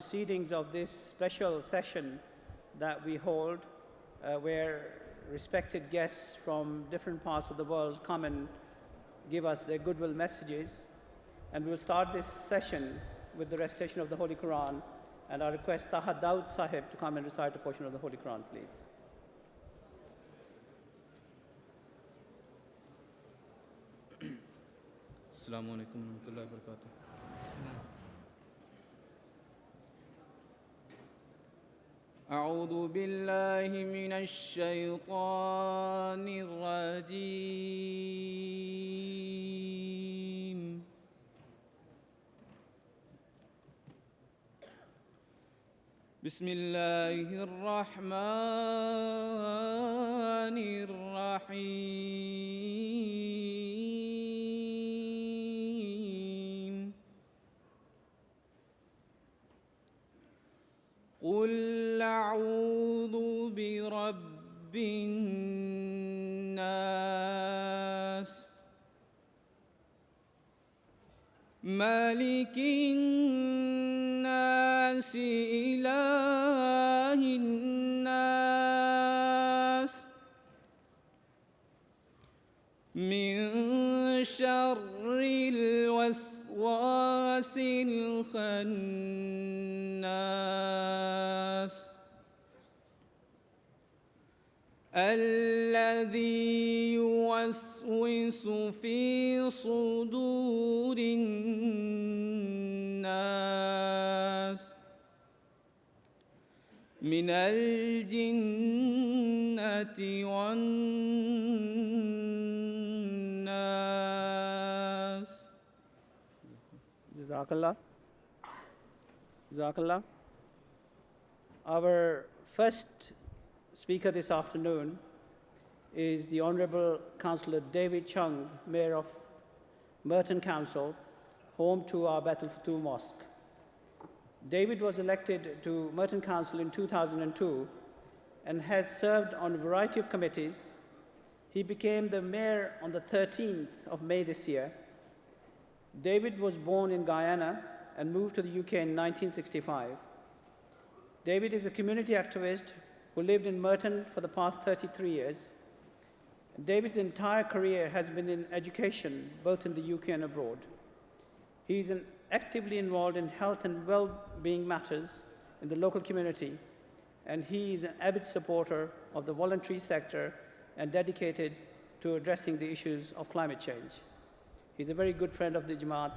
Proceedings of this special session that we hold, where respected guests from different parts of the world come and give us their goodwill messages. And we will start this session with the recitation of the Holy Quran, and I request Taha Daud Sahib to come and recite a portion of the Holy Quran, please. Assalamu alaikum warahmatullahi wabarakatuh. أعوذ بالله من الشيطان الرجيم. بسم الله الرحمن الرحيم. قل أعوذ برب الناس مالك الناس إله الناس من شر الوسواس الخناس الذي يوسوس في صدور الناس من الجنة والناس. Jazakallah. Jazakallah. Our first speaker this afternoon is the Honorable Councillor David Chung, Mayor of Merton Council, home to our Baitul Futuh Mosque. David was elected to Merton Council in 2002 and has served on a variety of committees. He became the mayor on the 13th of May this year. David was born in Guyana and moved to the UK in 1965. David is a community activist who lived in Merton for the past 33 years. David's entire career has been in education, both in the UK and abroad. He is actively involved in health and well-being matters in the local community, and he is an avid supporter of the voluntary sector and dedicated to addressing the issues of climate change. He's a very good friend of the Jamaat,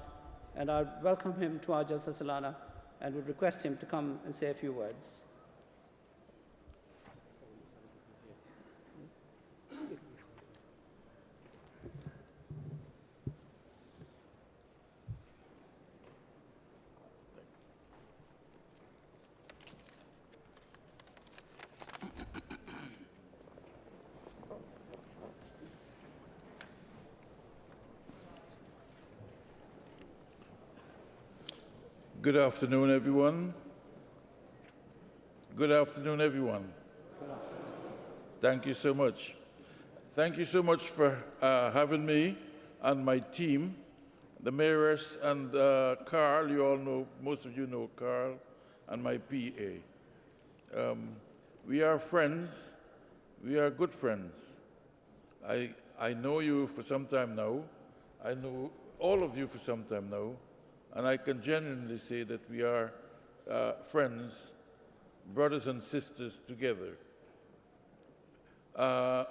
and I welcome him to our Jalsa Salana and would request him to come and say a few words. Good afternoon, everyone. Good afternoon, everyone. Thank you so much. Thank you so much for having me and my team, the mayoress and Carl. You all know, most of you know Carl, and my PA. We are friends. We are good friends. I know you for some time now. I know all of you for some time now. And I can genuinely say that we are friends, brothers and sisters together. And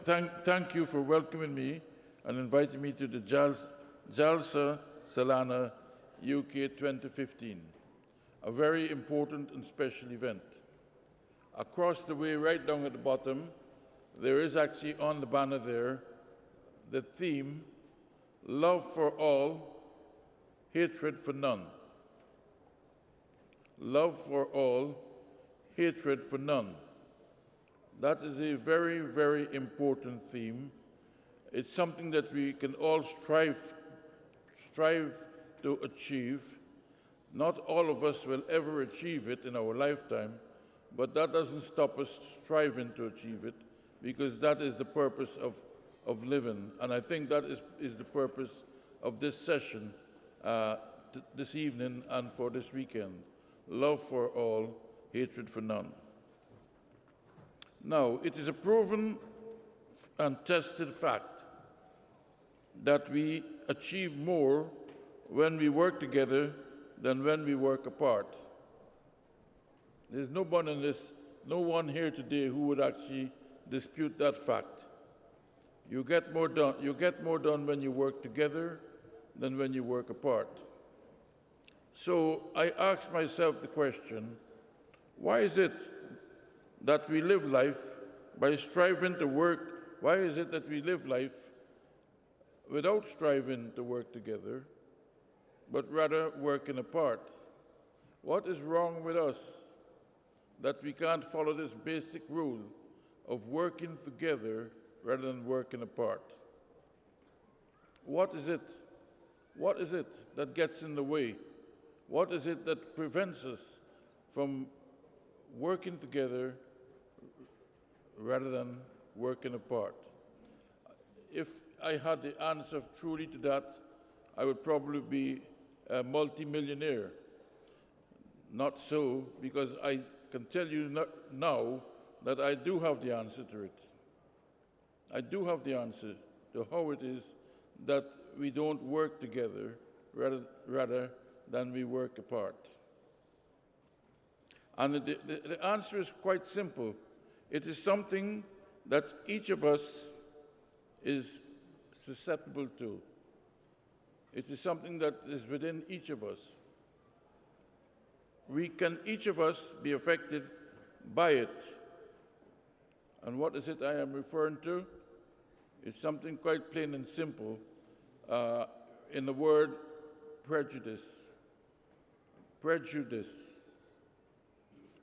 thank you for welcoming me and inviting me to the Jalsa Salana UK 2015, a very important and special event. Across the way, right down at the bottom, there is actually on the banner there the theme, Love for All, Hatred for none. Love for all, hatred for none. That is a very, very important theme. It's something that we can all strive to achieve. Not all of us will ever achieve it in our lifetime, but that doesn't stop us striving to achieve it, because that is the purpose of living. And I think that is the purpose of this session, this evening and for this weekend. Love for all, hatred for none. Now, it is a proven and tested fact that we achieve more when we work together than when we work apart. There's no one here today who would actually dispute that fact. You get more done when you work together than when you work apart. So I ask myself the question, why is it that we live life by striving to work? Why is it that we live life without striving to work together, but rather working apart? What is wrong with us that we can't follow this basic rule of working together rather than working apart? What is it? What is it that gets in the way? What is it that prevents us from working together rather than working apart? If I had the answer truly to that, I would probably be a multimillionaire. Not so, because I can tell you now that I do have the answer to it. I do have the answer to how it is that we don't work together rather than we work apart. And the answer is quite simple. It is something that each of us is susceptible to. It is something that is within each of us. Each of us be affected by it. And what is it I am referring to? It's something quite plain and simple in the word prejudice. Prejudice.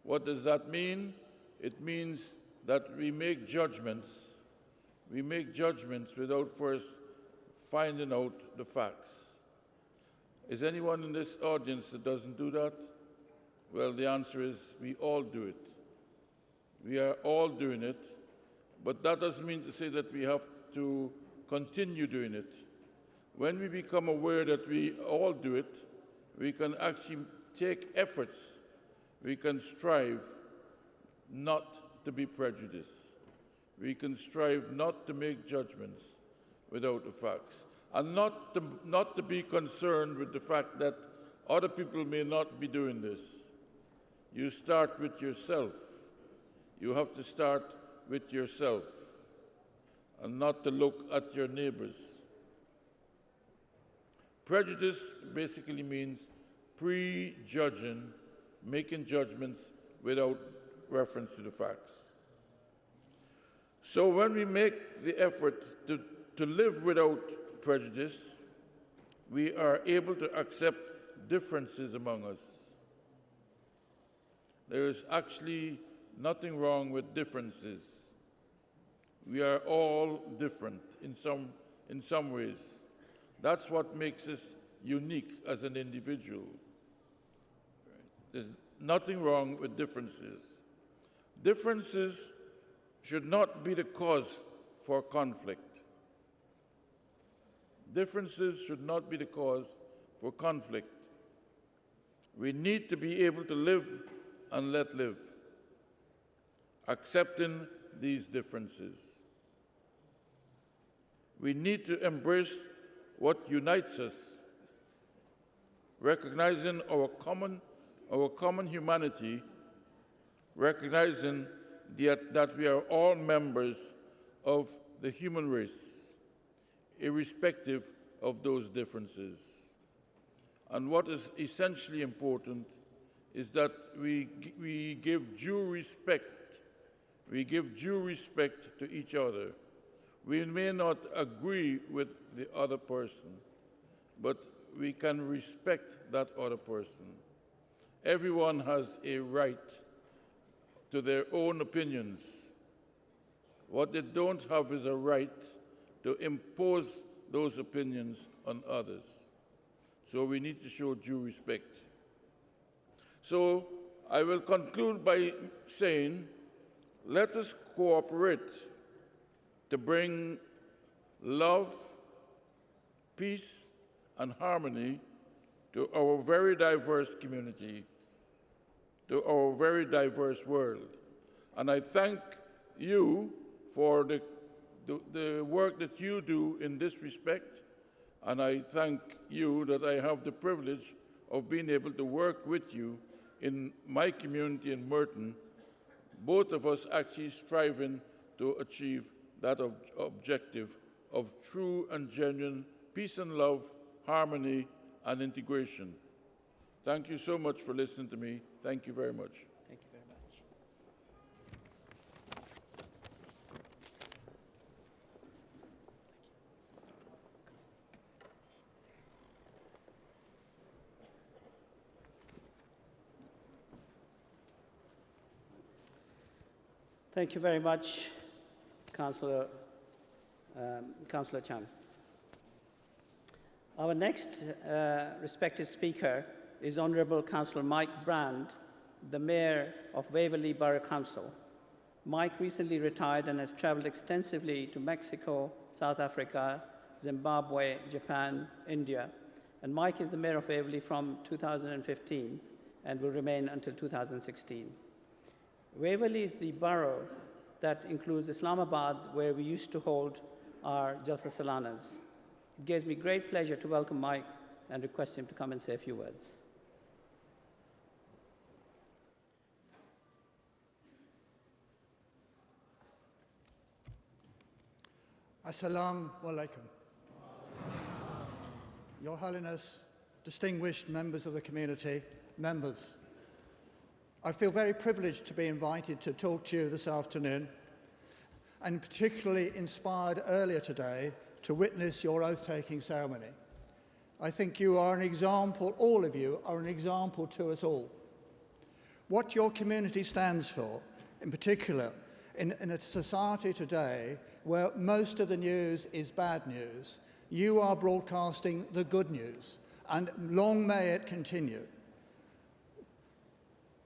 What does that mean? It means that we make judgments. We make judgments without first finding out the facts. Is anyone in this audience that doesn't do that? Well, the answer is we all do it. We are all doing it, but that doesn't mean to say that we have to continue doing it. When we become aware that we all do it, we can actually take efforts. We can strive not to be prejudiced. We can strive not to make judgments without the facts, and not to be concerned with the fact that other people may not be doing this. You start with yourself. You have to start with yourself and not to look at your neighbors. Prejudice basically means prejudging, making judgments without reference to the facts. So when we make the effort to live without prejudice, we are able to accept differences among us. There is actually nothing wrong with differences. We are all different in some ways. That's what makes us unique as an individual. There's nothing wrong with differences. Differences should not be the cause for conflict. Differences should not be the cause for conflict. We need to be able to live and let live, accepting these differences. We need to embrace what unites us, recognizing our common humanity, recognizing that we are all members of the human race, irrespective of those differences. And what is essentially important is that we give due respect. We give due respect to each other. We may not agree with the other person, but we can respect that other person. Everyone has a right to their own opinions. What they don't have is a right to impose those opinions on others. So we need to show due respect. So I will conclude by saying, let us cooperate to bring love, peace, and harmony to our very diverse community, to our very diverse world. And I thank you for the work that you do in this respect, and I thank you that I have the privilege of being able to work with you in my community in Merton, both of us actually striving to achieve that objective of true and genuine peace and love, harmony, and integration. Thank you so much for listening to me. Thank you very much. Thank you very much. Thank you very much, Councillor Chan. Our next respected speaker is Honourable Councillor Mike Brand, the Mayor of Waverley Borough Council. Mike recently retired and has travelled extensively to Mexico, South Africa, Zimbabwe, Japan, India. And Mike is the Mayor of Waverley from 2015 and will remain until 2016. Waverley is the borough that includes Islamabad, where we used to hold our Jalsa Salanas. It gives me great pleasure to welcome Mike and request him to come and say a few words. Assalamu alaikum. Your Holiness, distinguished members of the community, members, I feel very privileged to be invited to talk to you this afternoon, and particularly inspired earlier today to witness your oath-taking ceremony. I think you are an example, all of you are an example to us all. What your community stands for, in particular, in a society today where most of the news is bad news, you are broadcasting the good news, and long may it continue.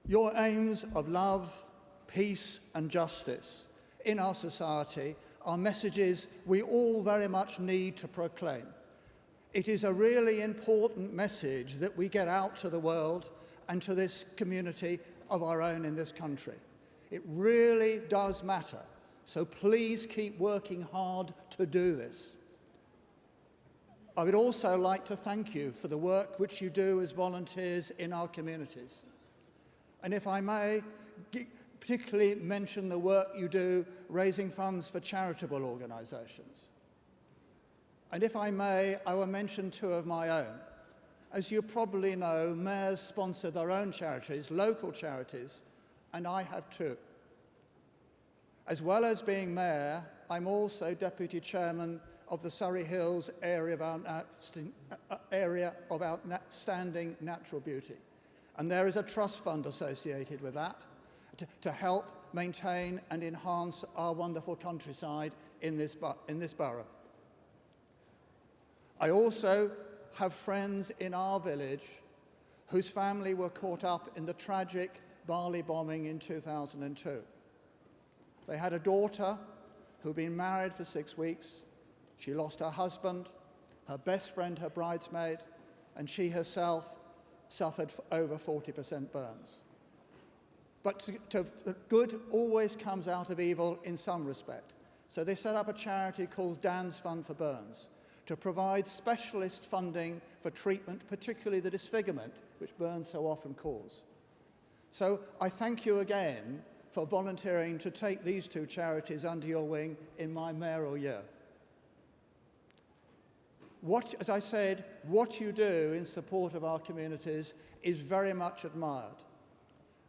Your aims of love, peace and justice in our society are messages we all very much need to proclaim. It is a really important message that we get out to the world and to this community of our own in this country. It really does matter, so please keep working hard to do this. I would also like to thank you for the work which you do as volunteers in our communities. And if I may, particularly mention the work you do raising funds for charitable organisations. And if I may, I will mention two of my own. As you probably know, mayors sponsor their own charities, local charities, and I have too. As well as being mayor, I'm also deputy chairman of the Surrey Hills area of outstanding natural beauty. And there is a trust fund associated with that to help maintain and enhance our wonderful countryside in this borough. I also have friends in our village whose family were caught up in the tragic Bali bombing in 2002. They had a daughter who'd been married for 6 weeks. She lost her husband, her best friend, her bridesmaid, and she herself suffered over 40% burns. But good always comes out of evil in some respect. So they set up a charity called Dan's Fund for Burns to provide specialist funding for treatment, particularly the disfigurement which burns so often cause. So I thank you again for volunteering to take these two charities under your wing in my mayoral year. As I said, what you do in support of our communities is very much admired.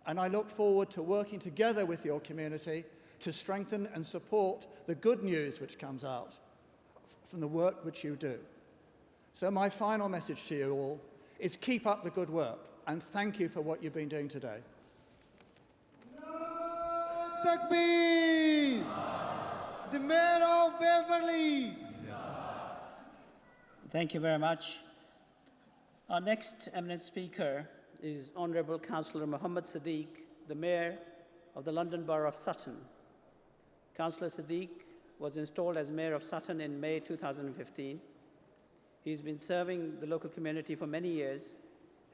And I look forward to working together with your community to strengthen and support the good news which comes out from the work which you do. So my final message to you all is keep up the good work, and thank you for what you've been doing today. Takbir! The Mayor of Waverley! Thank you very much. Our next eminent speaker is Honourable Councillor Mohammed Sadiq, the Mayor of the London Borough of Sutton. Councillor Sadiq was installed as Mayor of Sutton in May 2015. He's been serving the local community for many years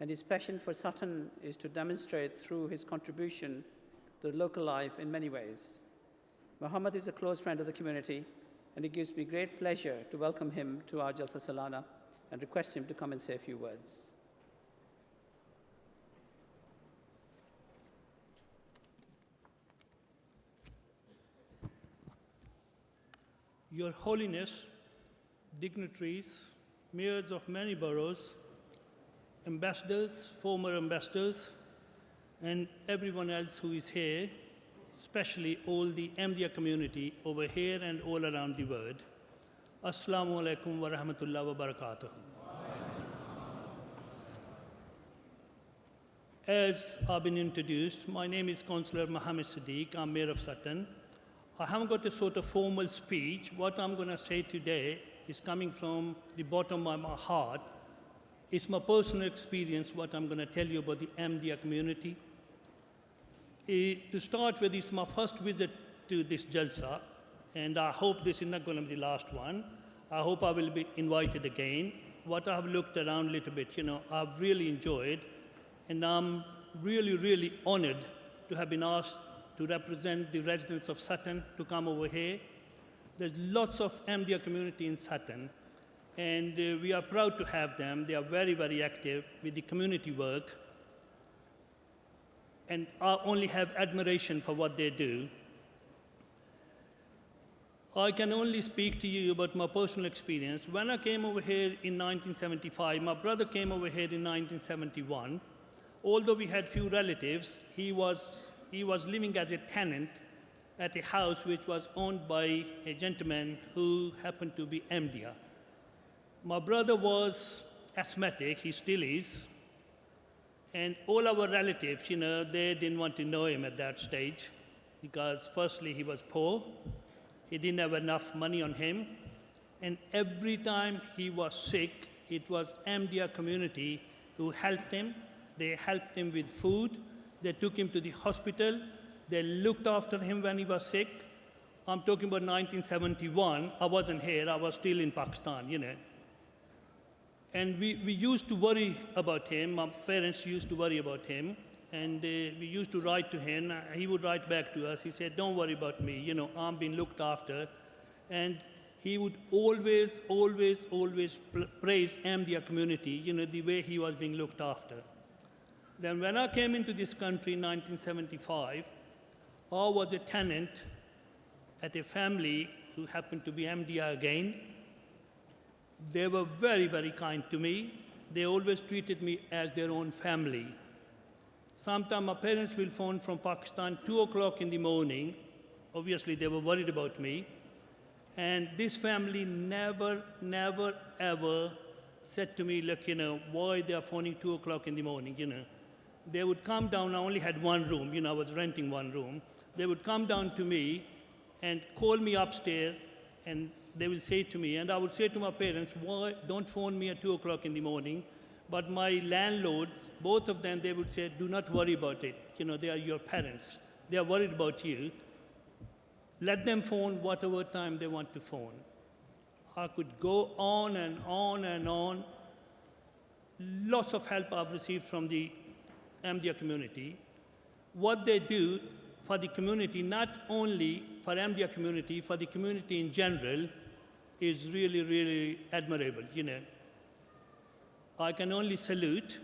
and his passion for Sutton is to demonstrate through his contribution to local life in many ways. Muhammad is a close friend of the community, and it gives me great pleasure to welcome him to our Jalsa Salana and request him to come and say a few words. Your Holiness, dignitaries, mayors of many boroughs, ambassadors, former ambassadors, and everyone else who is here, especially all the Ahmadiyya community over here and all around the world. Assalamu alaikum wa rahmatullahi wa barakatuh. As I've been introduced, my name is Councillor Mohammed Siddiq. I'm Mayor of Sutton. I haven't got a sort of formal speech. What I'm going to say today is coming from the bottom of my heart. It's my personal experience, what I'm going to tell you about the Ahmadiyya community. To start with, it's my first visit to this Jalsa, and I hope this is not going to be the last one. I hope I will be invited again. What I've looked around a little bit, I've really enjoyed, and I'm really, really honored to have been asked to represent the residents of Sutton to come over here. There's lots of Ahmadiyya community in Sutton, and we are proud to have them. They are very, very active with the community work, and I only have admiration for what they do. I can only speak to you about my personal experience. When I came over here in 1975, my brother came over here in 1971. Although we had few relatives, he was living as a tenant at a house which was owned by a gentleman who happened to be Ahmadiyya. My brother was asthmatic, he still is, and all our relatives, they didn't want to know him at that stage because firstly he was poor, he didn't have enough money on him, and every time he was sick, it was Ahmadiyya community who helped him. They helped him with food, they took him to the hospital, they looked after him when he was sick. I'm talking about 1971, I wasn't here, I was still in Pakistan, And we used to worry about him, my parents used to worry about him, and we used to write to him, he would write back to us, he said, don't worry about me, I'm being looked after. And he would always praise Ahmadiyya community, the way he was being looked after. Then when I came into this country in 1975, I was a tenant at a family who happened to be Ahmadiyya again. They were very, very kind to me. They always treated me as their own family. Sometimes my parents will phone from Pakistan 2 o'clock in the morning. Obviously, they were worried about me. And this family never, ever said to me, look, why they are phoning 2 o'clock in the morning, They would come down, I only had one room, I was renting one room. They would come down to me and call me upstairs, and they will say to me, and I would say to my parents, why don't phone me at 2 o'clock in the morning? But my landlords, both of them, they would say, do not worry about it. They are your parents. They are worried about you. Let them phone whatever time they want to phone. I could go on and on and on. Lots of help I've received from the Ahmadiyya community. What they do for the community, not only for Ahmadiyya community, for the community in general, is really, really admirable, I can only salute,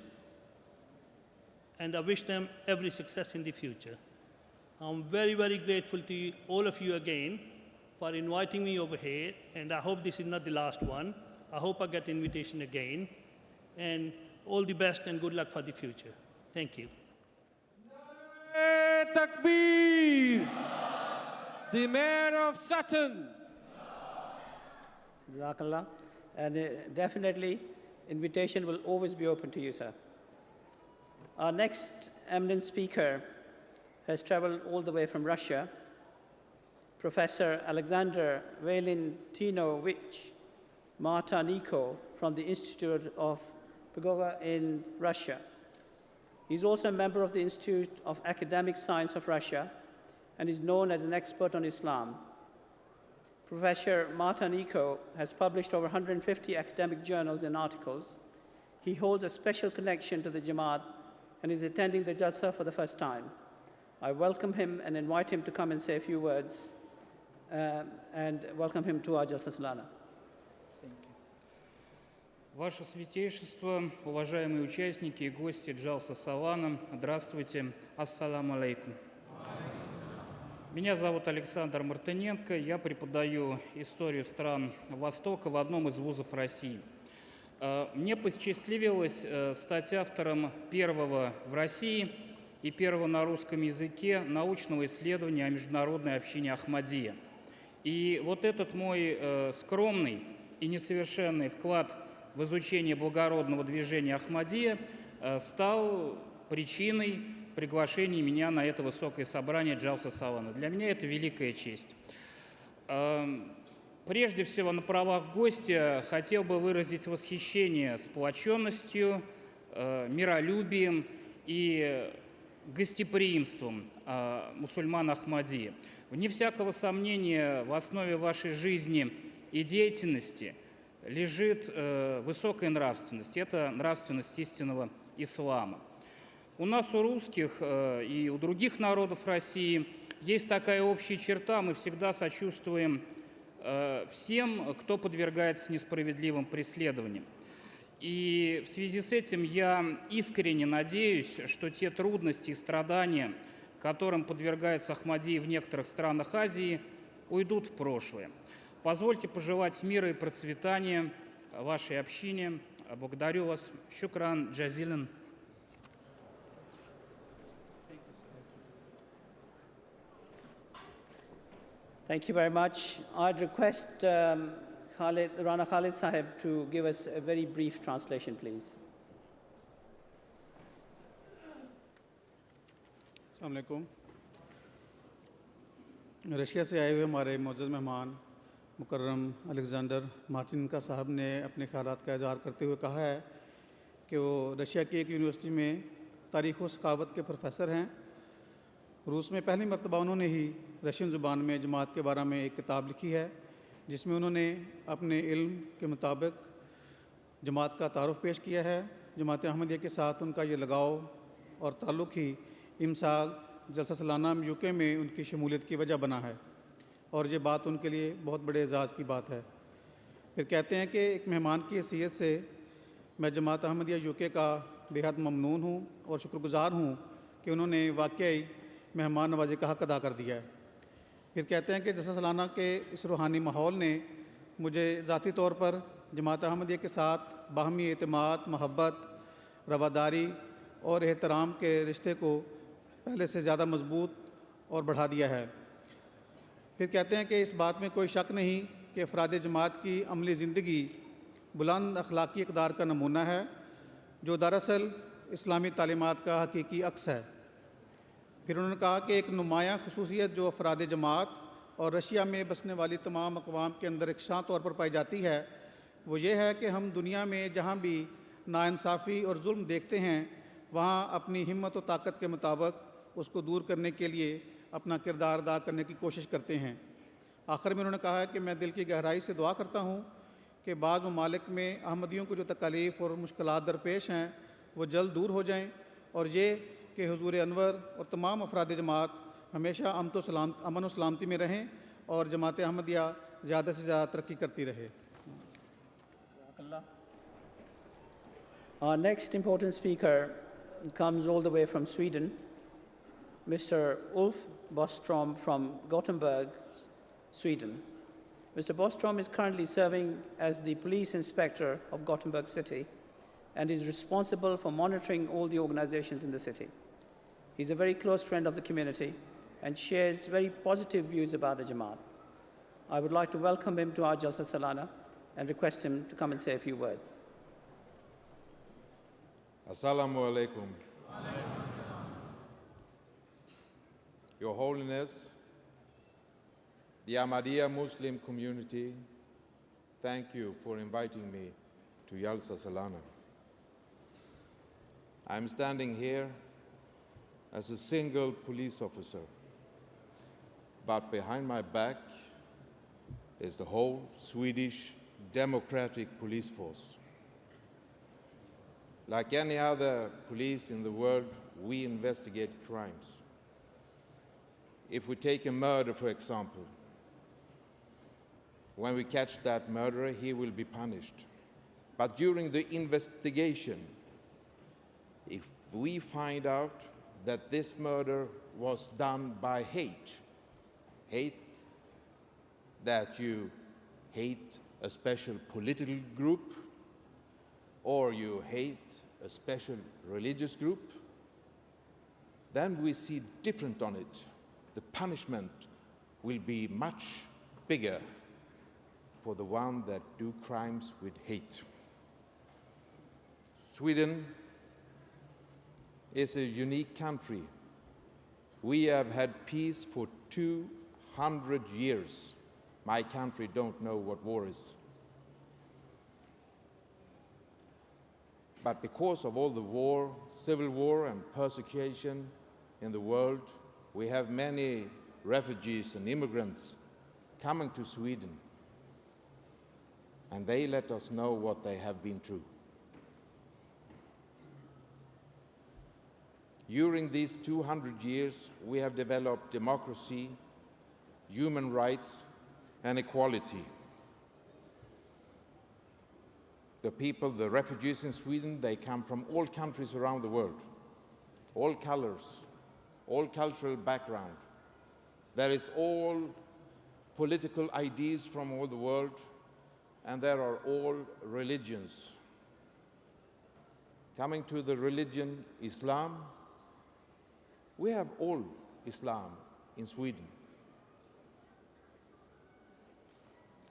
and I wish them every success in the future. I'm very, very grateful to all of you again for inviting me over here, and I hope this is not the last one. I hope I get invitation again, and all the best and good luck for the future. Thank you. Takbir! The Mayor of Sutton. Jazakallah. And definitely, invitation will always be open to you, sir. Our next eminent speaker has traveled all the way from Russia. Professor Alexander Valentinovich Martaniko from the Institute of Pedagogy in Russia. He's also a member of the Institute of Academic Science of Russia and is known as an expert on Islam. Professor Martaniko has published over 150 academic journals and articles. he holds a special connection to the Jamaat and is attending the Jalsa for the first time. I welcome him and invite him to come and say a few words and welcome him to our Jalsa Salana. Ваше Святейшество, уважаемые участники и гости Джалса Салана, здравствуйте, ассаламу алейкум. Меня зовут Александр Мартыненко, я преподаю историю стран Востока в одном из вузов России. Мне посчастливилось стать автором первого в России и первого на русском языке научного исследования о международной общине Ахмадия. И вот этот мой скромный и несовершенный вклад в изучение благородного движения Ахмадия стал причиной приглашения меня на это высокое собрание Джалса Салана. Для меня это великая честь. Прежде всего, на правах гостя хотел бы выразить восхищение сплоченностью, миролюбием и гостеприимством мусульман Ахмадия. Вне всякого сомнения, в основе вашей жизни и деятельности лежит высокая нравственность. Это нравственность истинного ислама. У нас, у русских и у других народов России, есть такая общая черта: мы всегда сочувствуем всем, кто подвергается несправедливым преследованиям. И в связи с этим я искренне надеюсь, что те трудности и страдания, которым подвергается Ахмадия в некоторых странах Азии, уйдут в прошлое. Позвольте пожелать мира и процветания вашей общине. Благодарю вас. Шукран джазилан. Thank you very much. I'd request Rana Khalid Sahib to give us a very brief translation, please. अस्सलाम वालेकुम। Russia से आए हुए हमारे मोअज़्ज़ज़ मेहमान मुकर्रम Alexander मार्चिन्का साहब ने अपने ख़यालात का इज़हार करते हुए कहा है कि वो रशिया की एक यूनिवर्सिटी में तारीख़ व सकावत के प्रोफेसर हैं। रूस में पहली मरतबा उन्होंने ही रशियन ज़ुबान में जमात के बारे में एक किताब लिखी है, जिसमें उन्होंने अपने इल्म के मुताबिक जमात का तारुफ़ पेश किया है। जमात अहमदिया के साथ उनका ये लगाव और ताल्लुक़ ही इमसाल जलसा सलाना यूके में उनकी शमूलियत की वजह बना है और ये बात उनके लिए बहुत बड़े एजाज़ की बात है। फिर कहते हैं कि एक मेहमान की हैसियत से मैं जमात अहमदिया यूके का बेहद ममनून हूँ और शुक्रगुज़ार हूँ कि उन्होंने वाकई मेहमान नवाज़ी का हक़ अदा कर दिया है। फिर कहते हैं कि जलसा सलाना के इस रूहानी माहौल ने मुझे ज़ाती तौर पर जमात अहमदिया के साथ बाहमी एतमाद, मोहब्बत, रवादारी और एहतराम के रिश्ते को पहले से ज़्यादा मजबूत और बढ़ा दिया है। फिर कहते हैं कि इस बात में कोई शक नहीं कि अफराद जमात की अमली ज़िंदगी बुलंद अखलाकी इक़दार का नमूना है, जो दरअसल इस्लामी तालीमात का हकीकी अक्स है। फिर उन्होंने कहा कि एक नुमायाँ खसूसियत जो अफराद जमात और रशिया में बसने वाली तमाम अक़वाम के अंदर एकसां तौर पर पाई जाती है, वो ये है कि हम दुनिया में जहाँ भी नाइंसाफ़ी और जुल्म देखते हैं, वहाँ अपनी हिम्मत और ताकत के मुताबिक उसको दूर करने के लिए अपना किरदार अदा करने की कोशिश करते हैं। आखिर में उन्होंने कहा है कि मैं दिल की गहराई से दुआ करता हूँ कि बाज़ ममालिक में अहमदियों को जो तकालीफ़ और मुश्किलात दरपेश हैं वो जल्द दूर हो जाएँ और ये कि हुज़ूर अनवर और तमाम अफराद जमात हमेशा अमन और सलामती में रहें और जमात अहमदिया ज़्यादा से ज़्यादा तरक्की करती रहे। Our next important speaker comes all the way from Sweden, Mr. Ulf Bostrom from Gothenburg, Sweden. Mr. Bostrom is currently serving as the police inspector of Gothenburg city and is responsible for monitoring all the organizations in the city. He's a very close friend of the community and shares very positive views about the Jamaat. I would like to welcome him to our Jalsa Salana and request him to come and say a few words. Assalamu alaikum. Your Holiness, the Ahmadiyya Muslim community, thank you for inviting me to Jalsa Salana. I'm standing here as a single police officer, but behind my back is the whole Swedish democratic police force. Like any other police in the world, we investigate crimes. If we take a murder, for example, when we catch that murderer, he will be punished. But during the investigation, if we find out that this murder was done by hate that you hate a special political group, or you hate a special religious group, then we see different on it. The punishment will be much bigger for the one that do crimes with hate. Sweden is a unique country. We have had peace for 200 years. My country don't know what war is. But because of all the war, civil war and persecution in the world, we have many refugees and immigrants coming to Sweden. And they let us know what they have been through. During these 200 years, we have developed democracy, human rights, and equality. The people, the refugees in Sweden, they come from all countries around the world, all colors, all cultural background. There is all political ideas from all the world, and there are all religions. Coming to the religion Islam, we have all Islam in Sweden.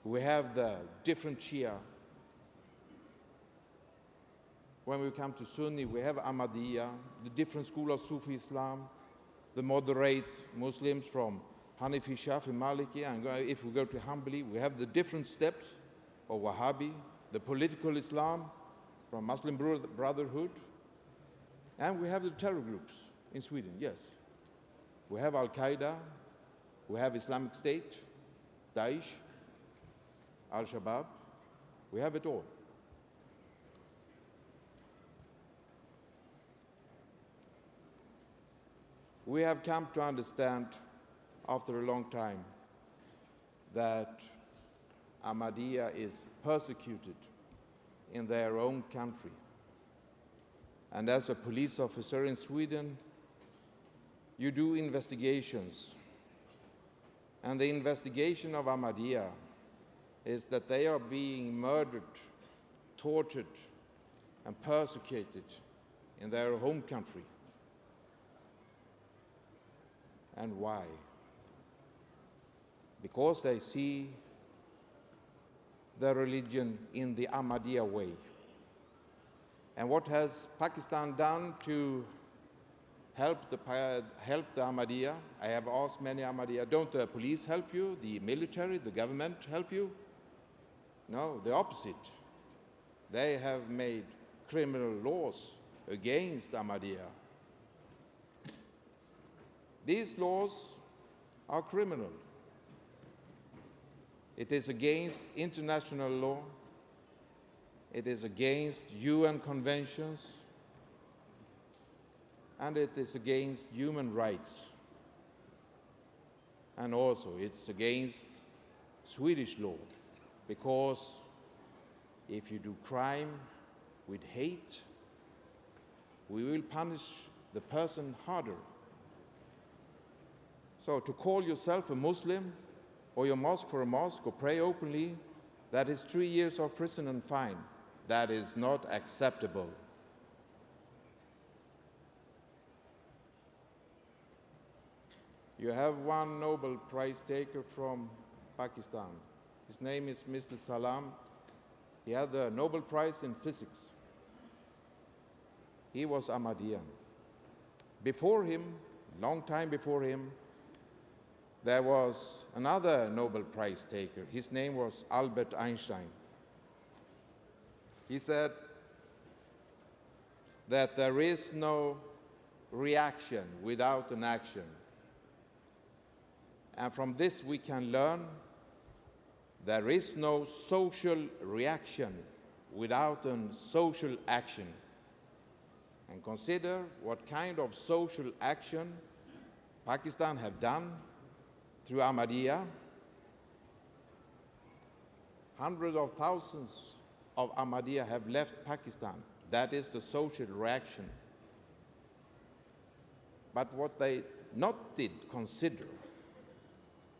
We have the different Shia. When we come to Sunni, we have Ahmadiyya, the different school of Sufi Islam, the moderate Muslims from Hanafi, Shafi, Maliki, and if we go to Hanbali, we have the different steps of Wahhabi, the political Islam from Muslim Brotherhood, and we have the terror groups in Sweden, yes. We have Al-Qaeda, we have Islamic State, Daesh, Al-Shabaab, we have it all. We have come to understand after a long time that Ahmadiyya is persecuted in their own country. And as a police officer in Sweden, you do investigations. And the investigation of Ahmadiyya is that they are being murdered, tortured, and persecuted in their home country. And why? Because they see their religion in the Ahmadiyya way. And what has Pakistan done to help the Ahmadiyya? I have asked many Ahmadiyya, don't the police help you, the military, the government help you? No, the opposite. They have made criminal laws against Ahmadiyya. These laws are criminal. It is against international law. It is against UN conventions. And it is against human rights. And also it's against Swedish law, because if you do crime with hate, we will punish the person harder. So to call yourself a Muslim, or your mosque for a mosque, or pray openly, that is 3 years of prison and fine. That is not acceptable. You have one Nobel Prize taker from Pakistan. His name is Mr. Salam. He had the Nobel Prize in physics. He was Ahmadiyyan. Before him, long time before him, there was another Nobel Prize taker. His name was Albert Einstein. He said that there is no reaction without an action. And from this we can learn there is no social reaction without a social action. and consider what kind of social action Pakistan have done through Ahmadiyya, hundreds of thousands of Ahmadiyya have left Pakistan. That is the social reaction. But what they not did consider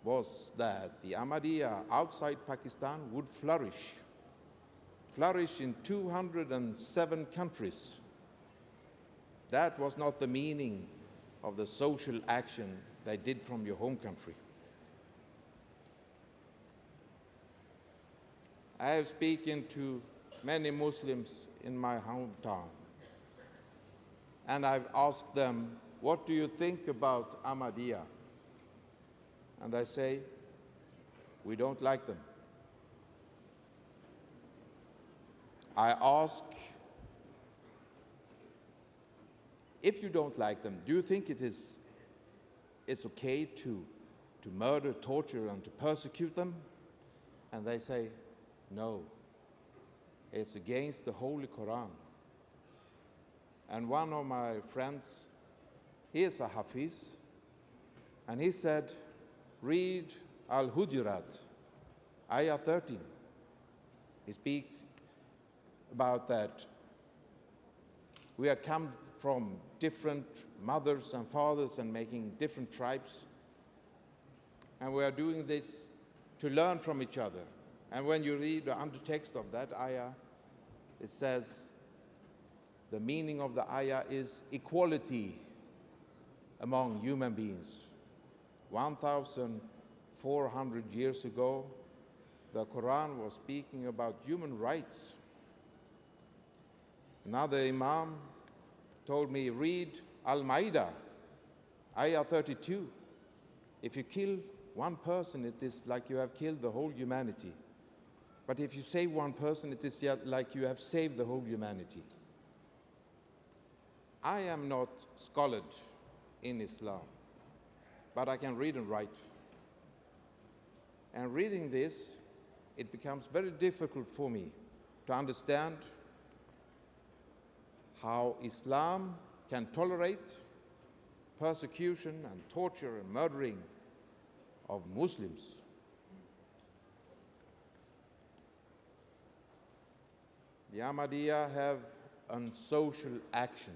was that the Ahmadiyya outside Pakistan would flourish in 207 countries. That was not the meaning of the social action they did from your home country. I have spoken to many Muslims in my hometown, and I've asked them, what do you think about Ahmadiyya? And they say, we don't like them. I ask, if you don't like them, do you think it's okay to murder, torture, and to persecute them? And they say, no, it's against the Holy Quran. And one of my friends, he is a Hafiz, and he said, read Al-Hujurat, Ayah 13. He speaks about that we are come from different mothers and fathers and making different tribes, and we are doing this to learn from each other. And when you read the undertext of that ayah, it says the meaning of the ayah is equality among human beings. 1,400 years ago, the Quran was speaking about human rights. Another Imam told me, read Al-Ma'idah, Ayah 32. If you kill one person, it is like you have killed the whole humanity. But if you save one person, it is like you have saved the whole humanity. I am not scholar in Islam, but I can read and write. And reading this, it becomes very difficult for me to understand how Islam can tolerate persecution and torture and murdering of Muslims. The Ahmadiyya have a social action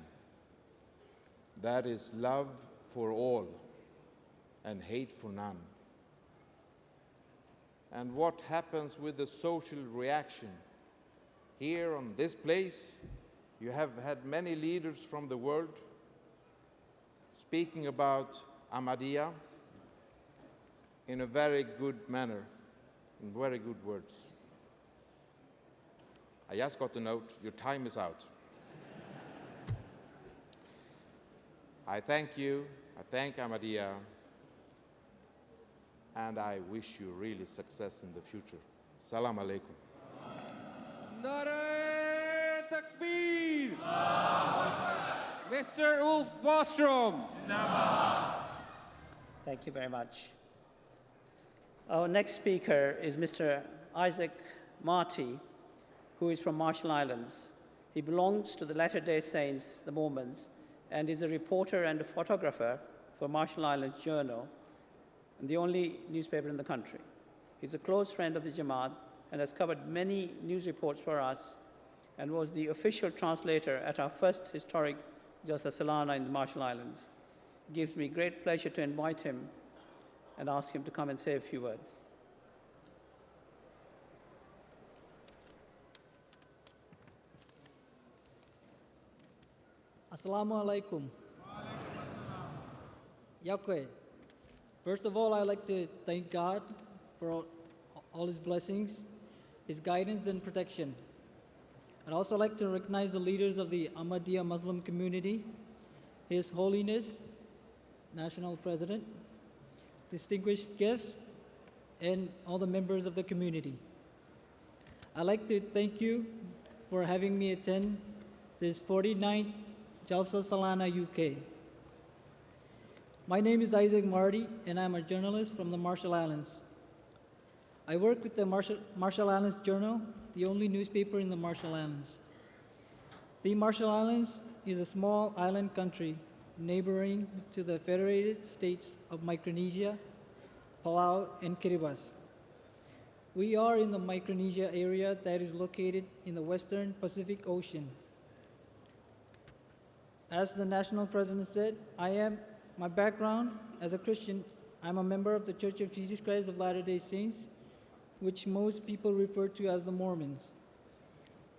that is love for all and hate for none. And what happens with the social reaction? Here on this place, you have had many leaders from the world speaking about Ahmadiyya in a very good manner, in very good words. I just got a note, your time is out. I thank you, I thank Ahmadiyya, and I wish you really success in the future. Salam alaikum. Nare Takbir! Mr. Ulf Bostrom! Thank you very much. Our next speaker is Mr. Isaac Marty, who is from Marshall Islands. He belongs to the Latter-day Saints, the Mormons, and is a reporter and a photographer for Marshall Islands Journal, and the only newspaper in the country. He's a close friend of the Jamaat and has covered many news reports for us and was the official translator at our first historic Jalsa Salana in the Marshall Islands. It gives me great pleasure to invite him and ask him to come and say a few words. Assalamu alaikum. Yakwe. First of all, I'd like to thank God for all his blessings, his guidance and protection. I'd also like to recognize the leaders of the Ahmadiyya Muslim community, His Holiness, National President, distinguished guests, and all the members of the community. I'd like to thank you for having me attend this 49th Jalsa Salana UK. My name is Isaac Marty, and I'm a journalist from the Marshall Islands. I work with the Marshall Islands Journal, the only newspaper in the Marshall Islands. The Marshall Islands is a small island country neighboring to the Federated States of Micronesia, Palau, and Kiribati. We are in the Micronesia area that is located in the western Pacific Ocean. As the national president said, my background as a Christian, I'm a member of the Church of Jesus Christ of Latter-day Saints, which most people refer to as the Mormons.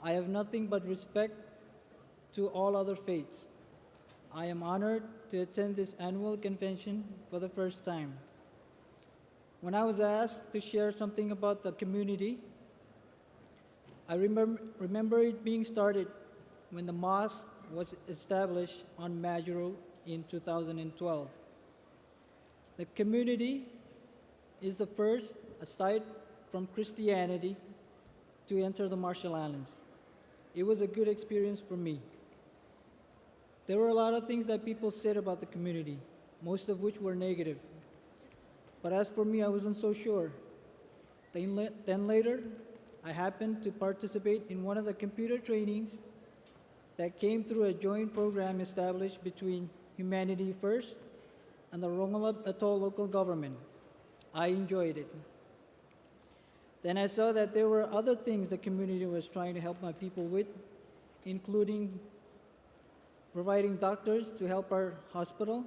I have nothing but respect to all other faiths. I am honored to attend this annual convention for the first time. When I was asked to share something about the community, I remember it being started when the mosque was established on Majuro in 2012. The community is the first, aside from Christianity, to enter the Marshall Islands. It was a good experience for me. There were a lot of things that people said about the community, most of which were negative. But as for me, I wasn't so sure. Then later, I happened to participate in one of the computer trainings that came through a joint program established between Humanity First and the Rongelap Atoll local government. I enjoyed it. Then I saw that there were other things the community was trying to help my people with, including providing doctors to help our hospital,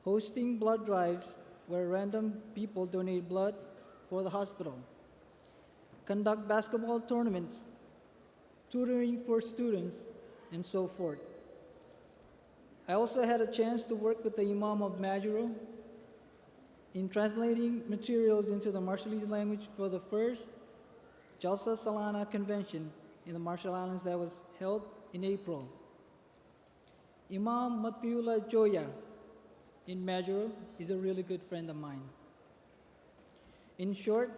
hosting blood drives where random people donate blood for the hospital, conduct basketball tournaments, tutoring for students, and so forth. I also had a chance to work with the Imam of Majuro in translating materials into the Marshallese language for the first Jalsa Salana convention in the Marshall Islands that was held in April. Imam Matiullah Joya in Majuro is a really good friend of mine. In short,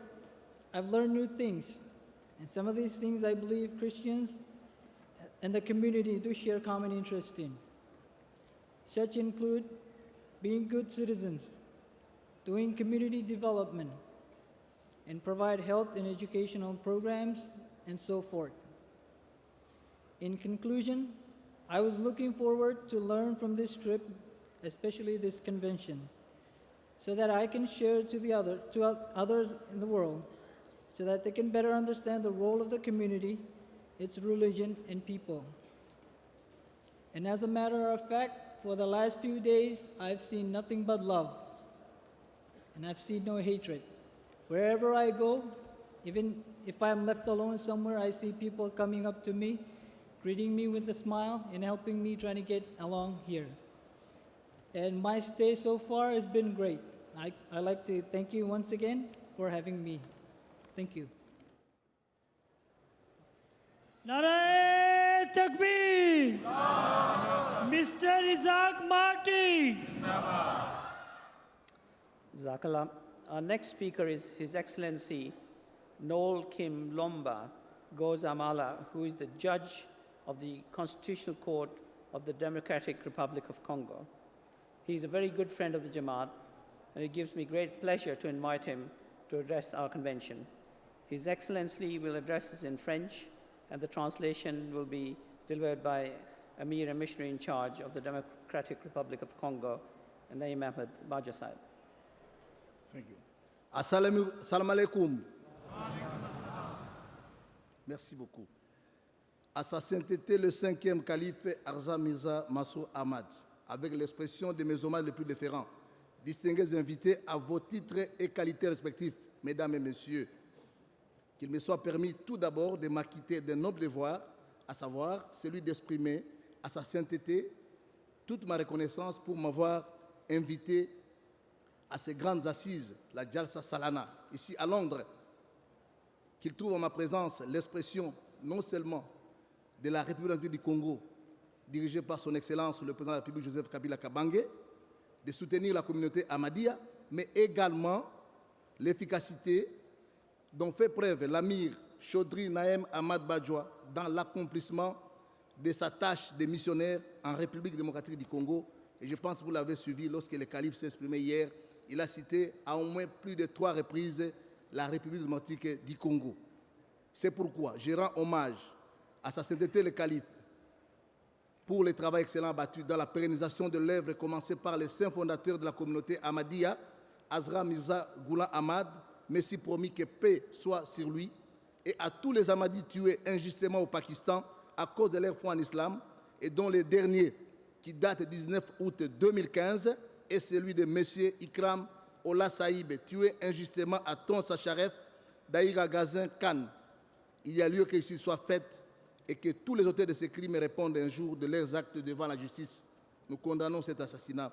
I've learned new things, and some of these things I believe Christians and the community do share common interest in. Such include being good citizens, doing community development, and provide health and educational programs, and so forth. In conclusion, I was looking forward to learn from this trip, especially this convention, so that I can share to others in the world, so that they can better understand the role of the community, its religion, and people. And as a matter of fact, for the last few days, I've seen nothing but love, and I've seen no hatred. Wherever I go, even if I'm left alone somewhere, I see people coming up to me, greeting me with a smile, and helping me trying to get along here. And my stay so far has been great. I'd like to thank you once again for having me. Thank you. Narae Takbir! Mr. Isaac Marty! Jazakallah. Our next speaker is His Excellency Noel Kim Lomba Gozamala, who is the judge of the Constitutional Court of the Democratic Republic of Congo. He is a very good friend of the Jamaat, and it gives me great pleasure to invite him to address our convention. His Excellency will address us in French, and the translation will be delivered by Amir and Missionary in Charge of the Democratic Republic of Congo, Naim Ahmed Baja Sahib. Thank you. Assalamu alaikum. Merci beaucoup. À sa sainteté, le 5e calife Arza Mirza Massour Ahmad, avec l'expression de mes hommages les plus déférents, distingués invités à vos titres et qualités respectifs, mesdames et messieurs, qu'il me soit permis tout d'abord de m'acquitter d'un noble devoir, à savoir celui d'exprimer à sa sainteté toute ma reconnaissance pour m'avoir invité à ces grandes assises, la Jalsa Salana, ici à Londres, qu'il trouve en ma présence l'expression non seulement de la République du Congo, dirigée par son Excellence le Président de la République Joseph Kabila Kabange, de soutenir la communauté Ahmadiyya, mais également l'efficacité dont fait preuve l'Amir Chaudhry Naim Ahmad Badjoua dans l'accomplissement de sa tâche de missionnaire en République démocratique du Congo. Et je pense que vous l'avez suivi lorsque le calife s'est exprimé hier. Il a cité à au moins plus de 3 reprises la République démocratique du Congo. C'est pourquoi je rends hommage à sa sainteté le calife pour le travail excellent abattu dans la pérennisation de l'œuvre commencée par les 5 fondateurs de la communauté Ahmadiyya, Azra Mirza Ghulam Ahmad, Messie promis que paix soit sur lui, et à tous les Ahmadis tués injustement au Pakistan à cause de leur foi en islam, et dont le dernier, qui date du 19 août 2015, est celui de Messieurs Ikram Ola Saïb, tué injustement à Tonsa Sharef, Daïra Gazin Khan. Il y a lieu que justice soit faite et que tous les auteurs de ces crimes répondent un jour de leurs actes devant la justice. Nous condamnons cet assassinat.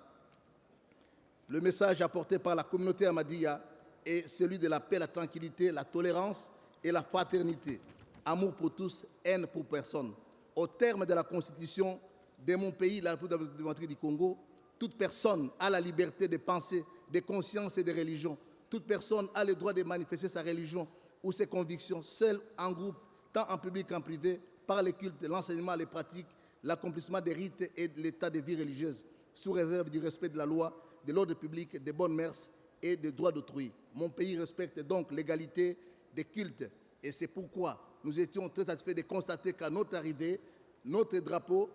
Le message apporté par la communauté Ahmadiyya est celui de la paix, la tranquillité, la tolérance et la fraternité. Amour pour tous, haine pour personne. Au terme de la constitution de mon pays, la République démocratique du Congo, toute personne a la liberté de penser, de conscience et de religion. Toute personne a le droit de manifester sa religion ou ses convictions, seul, en groupe, tant en public qu'en privé, par les cultes, l'enseignement, les pratiques, l'accomplissement des rites et de l'état de vie religieuse, sous réserve du respect de la loi, de l'ordre public, des bonnes mœurs et des droits d'autrui. Mon pays respecte donc l'égalité des cultes et c'est pourquoi nous étions très satisfaits de constater qu'à notre arrivée, notre drapeau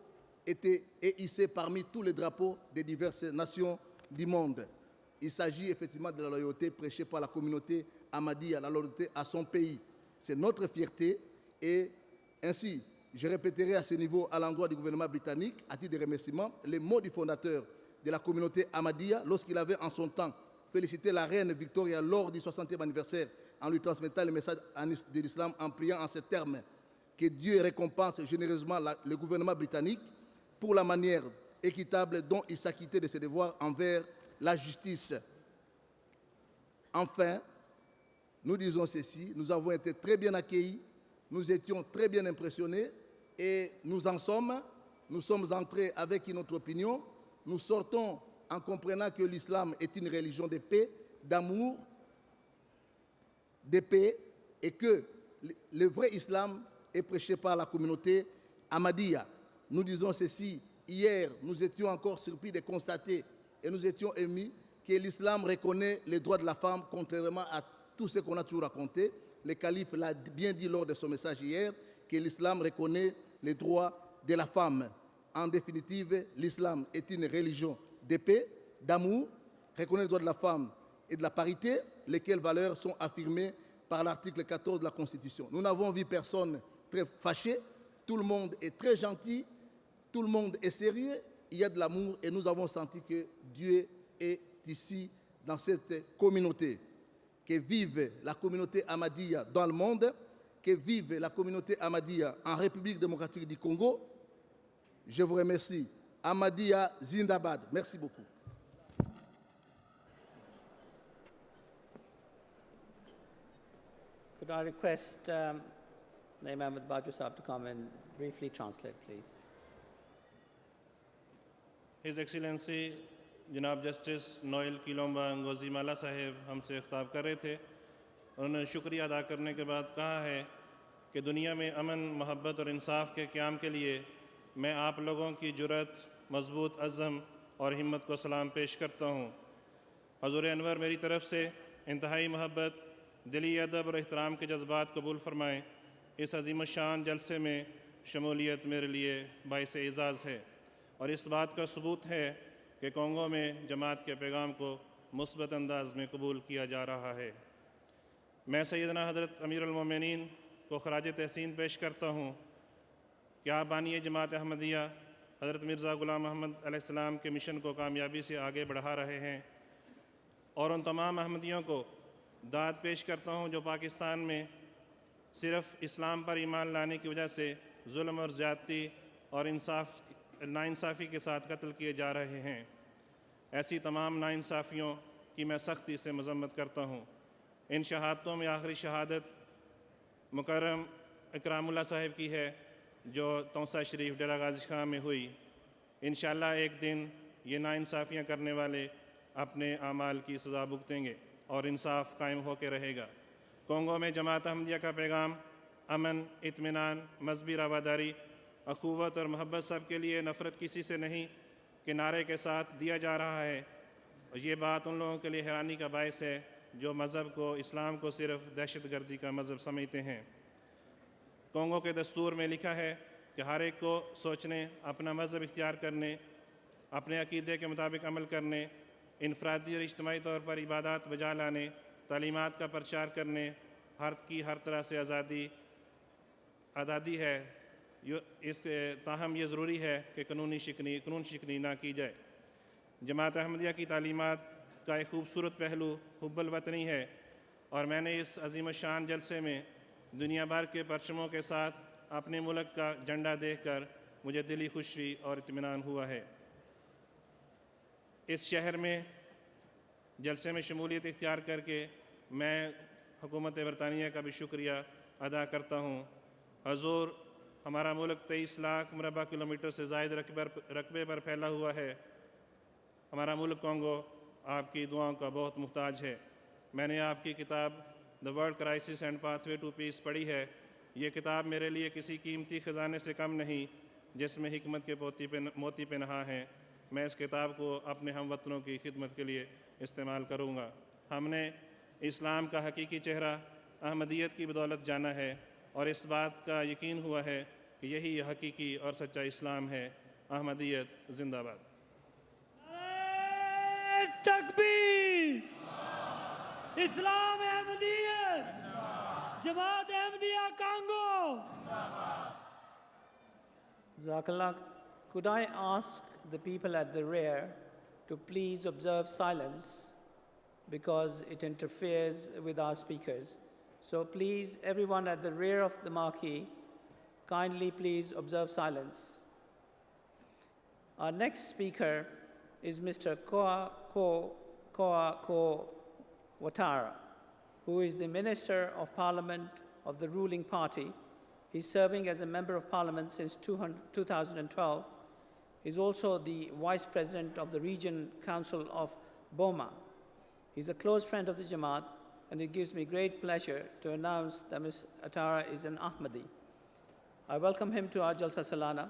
était hissé parmi tous les drapeaux des diverses nations du monde. Il s'agit effectivement de la loyauté prêchée par la communauté Ahmadiyya, la loyauté à son pays. C'est notre fierté et ainsi, je répéterai à ce niveau à l'endroit du gouvernement britannique, à titre de remerciement, les mots du fondateur de la communauté Ahmadiyya lorsqu'il avait en son temps félicité la reine Victoria lors du 60e anniversaire en lui transmettant le message de l'islam en priant en ces termes que Dieu récompense généreusement le gouvernement britannique pour la manière équitable dont il s'acquittait de ses devoirs envers la justice. Enfin, nous disons ceci, nous avons été très bien accueillis, nous étions très bien impressionnés et nous sommes entrés avec une autre opinion. Nous sortons en comprenant que l'islam est une religion de paix, d'amour, de paix, et que le vrai islam est prêché par la communauté Ahmadiyya. Nous disons ceci, hier, nous étions encore surpris de constater, et nous étions émus, que l'islam reconnaît les droits de la femme, contrairement à tout ce qu'on a toujours raconté. Le calife l'a bien dit lors de son message hier, que l'islam reconnaît les droits de la femme. En définitive, l'islam est une religion de paix, d'amour, reconnaît les droits de la femme et de la parité, lesquelles valeurs sont affirmées par l'article 14 de la Constitution. Nous n'avons vu personne très fâché, tout le monde est très gentil, tout le monde est sérieux, il y a de l'amour et nous avons senti que Dieu est ici dans cette communauté. Que vive la communauté Ahmadiyya dans le monde, que vive la communauté Ahmadiyya en République démocratique du Congo. Je vous remercie. Ahmadiyya Zindabad. Merci beaucoup. Could I request Naim Ahmed Baju Sahab to come and briefly translate, please? His Excellency जनाब justice Noel किलोम्बा गोजीमाला साहेब हमसे खिताब कर रहे थे। उन्होंने शुक्रिया अदा करने के बाद कहा है कि दुनिया में अमन, मोहब्बत और इंसाफ के क़याम के लिए मैं आप लोगों की जुर्रत, मजबूत अज़्म और हिम्मत को सलाम पेश करता हूँ। हज़ूर अनवर मेरी तरफ़ से इंतहाई मोहब्बत, दिली अदब और एहतराम के जज्बात कबूल फ़रमाएँ। इस अज़ीम शान जलसे में शमूलियत मेरे लिए बाइस एज़ाज़ है और इस बात का सबूत है कि कोंगो में जमात के पैगाम को मुस्बत अंदाज में कबूल किया जा रहा है। मैं सैयदना हज़रत अमीर अल-मोमिनीन को ख़राज तहसीन पेश करता हूँ कि आप बानी जमात अहमदिया हज़रत मिर्ज़ा ग़ुलाम मोहम्मद अलैहिस्सलाम के मिशन को कामयाबी से आगे बढ़ा रहे हैं और उन तमाम अहमदियों को दाद पेश करता हूँ जो पाकिस्तान में सिर्फ़ इस्लाम पर ईमान लाने की वजह से जुल्म और ज़्यादती और नाइंसाफ़ी के साथ कत्ल किए जा रहे हैं। ऐसी तमाम नाइंसाफ़ियों की मैं सख्ती से मज़म्मत करता हूँ। इन शहादतों में आखिरी शहादत मुकर्रम इकरामुल्लाह साहिब की है जो तौसा शरीफ डेरा गाज़ी खां में हुई। इंशाअल्लाह एक दिन ये नाइंसाफ़ियाँ करने वाले अपने आमाल की सज़ा भुगतेंगे और इंसाफ कायम होकर रहेगा। कोंगो में जमात अहमदिया का पैगाम अमन, इत्मीनान, मजहबी रवादारी, अखुवत और मोहब्बत सब के लिए, नफ़रत किसी से नहीं के नारे के साथ दिया जा रहा है। और ये बात उन लोगों के लिए हैरानी का बायस है जो मज़हब को, इस्लाम को सिर्फ़ दहशतगर्दी का मज़हब समझते हैं। कोंगो के दस्तूर में लिखा है कि हर एक को सोचने, अपना मज़हब इख्तियार करने, अपने अक़ीदे के मुताबिक अमल करने, इनफरादी और इज्तिमाई तौर पर इबादत बजा लाने, तालीमात का प्रचार करने, हर तरह से आज़ादी है। ताहम ये ज़रूरी है कि कानून शिकनी ना की जाए। जमात अहमदिया की तालीमात का एक खूबसूरत पहलू हुब्बुल वतनी है और मैंने इस अज़ीम शान जलसे में दुनिया भर के परचमों के साथ अपने मुल्क का झंडा देखकर मुझे दिली खुशी और इत्मीनान हुआ है। इस शहर में जलसे में शमूलियत इख्तियार करके मैं हुकूमत बरतानिया का भी शुक्रिया अदा करता हूँ। हजूर, हमारा मुल्क 23 लाख मुरबा किलोमीटर से ज़ायद रकबे पर फैला हुआ है। हमारा मुल्क कॉन्गो आपकी दुआओं का बहुत मुहताज है। मैंने आपकी किताब the world crisis and pathway to peace पढ़ी है। ये किताब मेरे लिए किसी कीमती ख़जाने से कम नहीं, जिसमें हिकमत के मोती पे नहा हैं। मैं इस किताब को अपने हमवतनों की खिदमत के लिए इस्तेमाल करूँगा। हमने इस्लाम का हकीकी चेहरा अहमदियत की बदौलत जाना है और इस बात का यकीन हुआ है कि यही हकीकी और सच्चा इस्लाम है। अहमदियत जिंदाबाद। तकबीर, इस्लाम Ahmadiyyat, Jamaat Ahmadiyya Congo. Jazakallah, could I ask the people at the rear to please observe silence because it interferes with our speakers. So please, everyone at the rear of the marquee, kindly please observe silence. Our next speaker is Mr. Ko Watara, who is the Minister of Parliament of the ruling party. He's serving as a Member of Parliament since 2012. He's also the Vice President of the Region Council of Boma. He's a close friend of the Jamaat, and it gives me great pleasure to announce that Ms. Atara is an Ahmadi. I welcome him to our Jalsa Salana.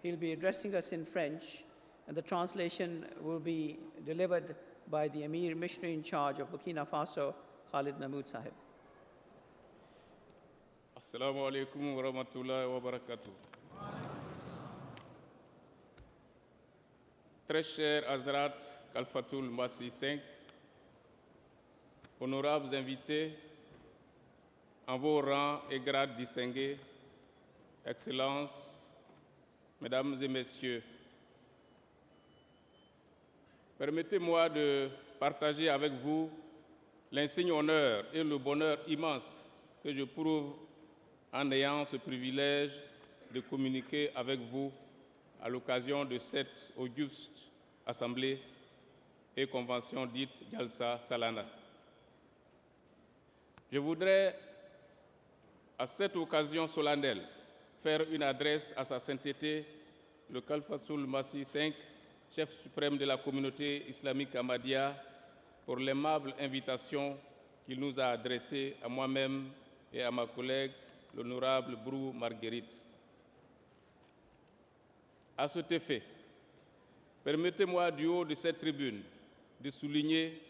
He'll be addressing us in French, and the translation will be delivered by the Emir Missionary in charge of Burkina Faso, Khalid Mahmoud Sahib. Assalamu alaikum wa rahmatullahi wa barakatuh. Très cher Hazrat Kalfatul Masih 5, honorables invités, en vos rangs et grades distingués, Excellences, Mesdames et Messieurs, permettez-moi de partager avec vous l'insigne honneur et le bonheur immense que je prouve en ayant ce privilège de communiquer avec vous à l'occasion de cette auguste assemblée et convention dite Jalsa Salana. Je voudrais, à cette occasion solennelle, faire une adresse à sa sainteté, le Kalfatul Masih V, chef suprême de la communauté islamique Ahmadiyya, pour l'aimable invitation qu'il nous a adressée à moi-même et à ma collègue, l'honorable Brou Marguerite. À cet effet, permettez-moi du haut de cette tribune de souligner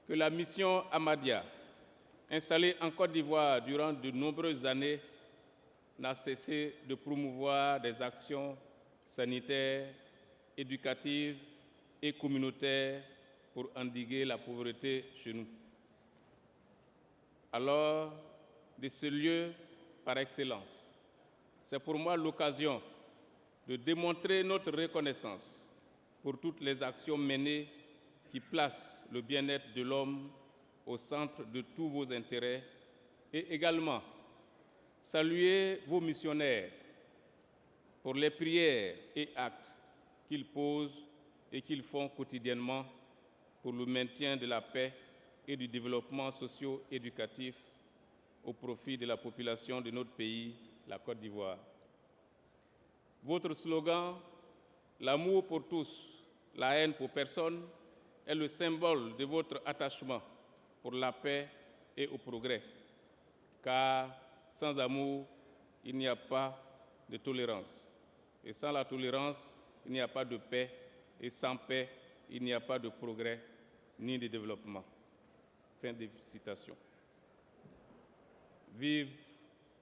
que la mission Ahmadiyya, installée en Côte d'Ivoire durant de nombreuses années, n'a cessé de promouvoir des actions sanitaires, éducatives et communautaires pour endiguer la pauvreté chez nous. Alors, de ce lieu par excellence, c'est pour moi l'occasion de démontrer notre reconnaissance pour toutes les actions menées qui placent le bien-être de l'homme au centre de tous vos intérêts et également saluer vos missionnaires pour les prières et actes qu'ils posent et qu'ils font quotidiennement pour le maintien de la paix et du développement socio-éducatif au profit de la population de notre pays, la Côte d'Ivoire. Votre slogan, l'amour pour tous, la haine pour personne, est le symbole de votre attachement pour la paix et au progrès. Car sans amour, il n'y a pas de tolérance. Et sans la tolérance, il n'y a pas de paix. Et sans paix, il n'y a pas de progrès ni de développement. Fin de citation. Vive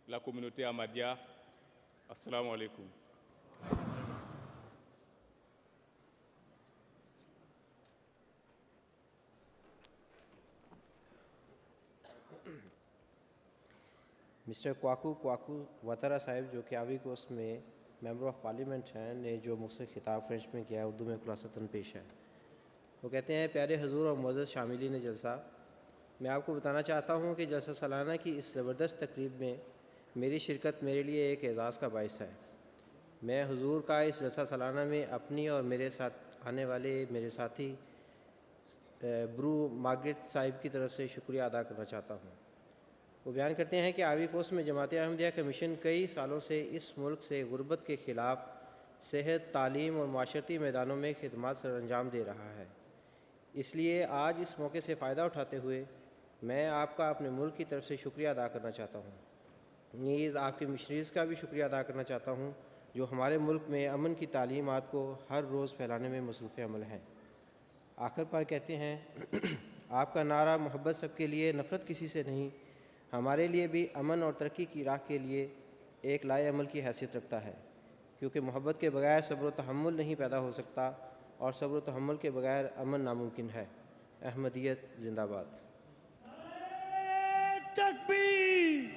la communauté Ahmadiyya, Assalamu alaikum. Mister Kwaku Ouattara साहिब जो कि आवी coast में member of parliament हैं ने जो मुझसे खिताब फ्रेंच में किया है, उर्दू में खुलासतन पेश है। वो कहते हैं, प्यारे हुजूर और मुअज़्ज़ज़ शामिलीन जलसा, मैं आपको बताना चाहता हूँ कि जलसा सालाना की इस ज़बरदस्त तकरीब में मेरी शिरकत मेरे लिए एक एज़ाज़ का बाइस है। मैं हुजूर का इस जलसा सालाना में अपनी और मेरे साथ आने वाले मेरे साथी ब्रू मार्गरेट साहिब की तरफ से शुक्रिया अदा करना चाहता हूँ। वो बयान करते हैं कि आवी कोस्ट में जमात अहमदिया कमीशन कई सालों से इस मुल्क से गुर्बत के ख़िलाफ़ सेहत, तालीम और माशरती मैदानों में खिदमत सर अंजाम दे रहा है। इसलिए आज इस मौके से फ़ायदा उठाते हुए मैं आपका अपने मुल्क की तरफ से शुक्रिया अदा करना चाहता हूँ। नीज़ आपके मिशनरीज़ का भी शुक्रिया अदा करना चाहता हूँ जो हमारे मुल्क में अमन की तालीमात को हर रोज़ फैलाने में मसरूफ़ अमल हैं। आखिर पर कहते हैं, आपका नारा मोहब्बत सबके लिए, नफ़रत किसी से नहीं, हमारे लिए भी अमन और तरक्की की राह के लिए एक लाए अमल की हैसियत रखता है, क्योंकि मोहब्बत के बगैर सब्र व तहम्मुल नहीं पैदा हो सकता और सब्र व तहम्मुल के बगैर अमन नामुमकिन है। अहमदियत जिंदाबाद। तकबीर।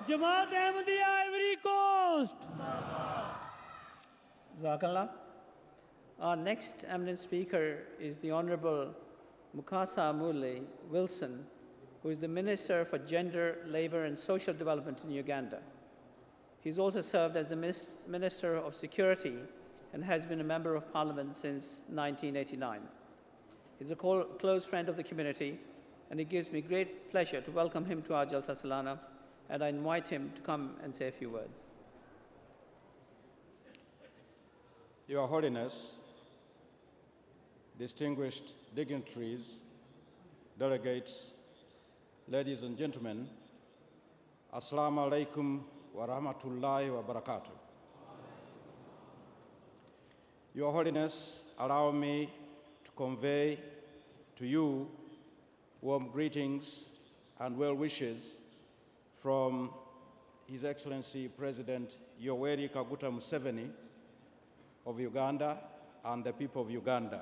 Jamaat Ahmadiyya Ivory Coast. Jazakallah. Our next eminent speaker is the Honorable Mukasa Mule Wilson, who is the Minister for Gender, Labour and Social Development in Uganda. He's also served as the Minister of Security and has been a Member of Parliament since 1989. He's a close friend of the community, and it gives me great pleasure to welcome him to our Jalsa Salana, and I invite him to come and say a few words. Your Holiness, distinguished dignitaries, delegates, ladies and gentlemen, Assalamu alaikum wa rahmatullahi wa barakatuh. Your Holiness, allow me to convey to you warm greetings and well wishes from His Excellency President Yoweri Kaguta Museveni of Uganda and the people of Uganda.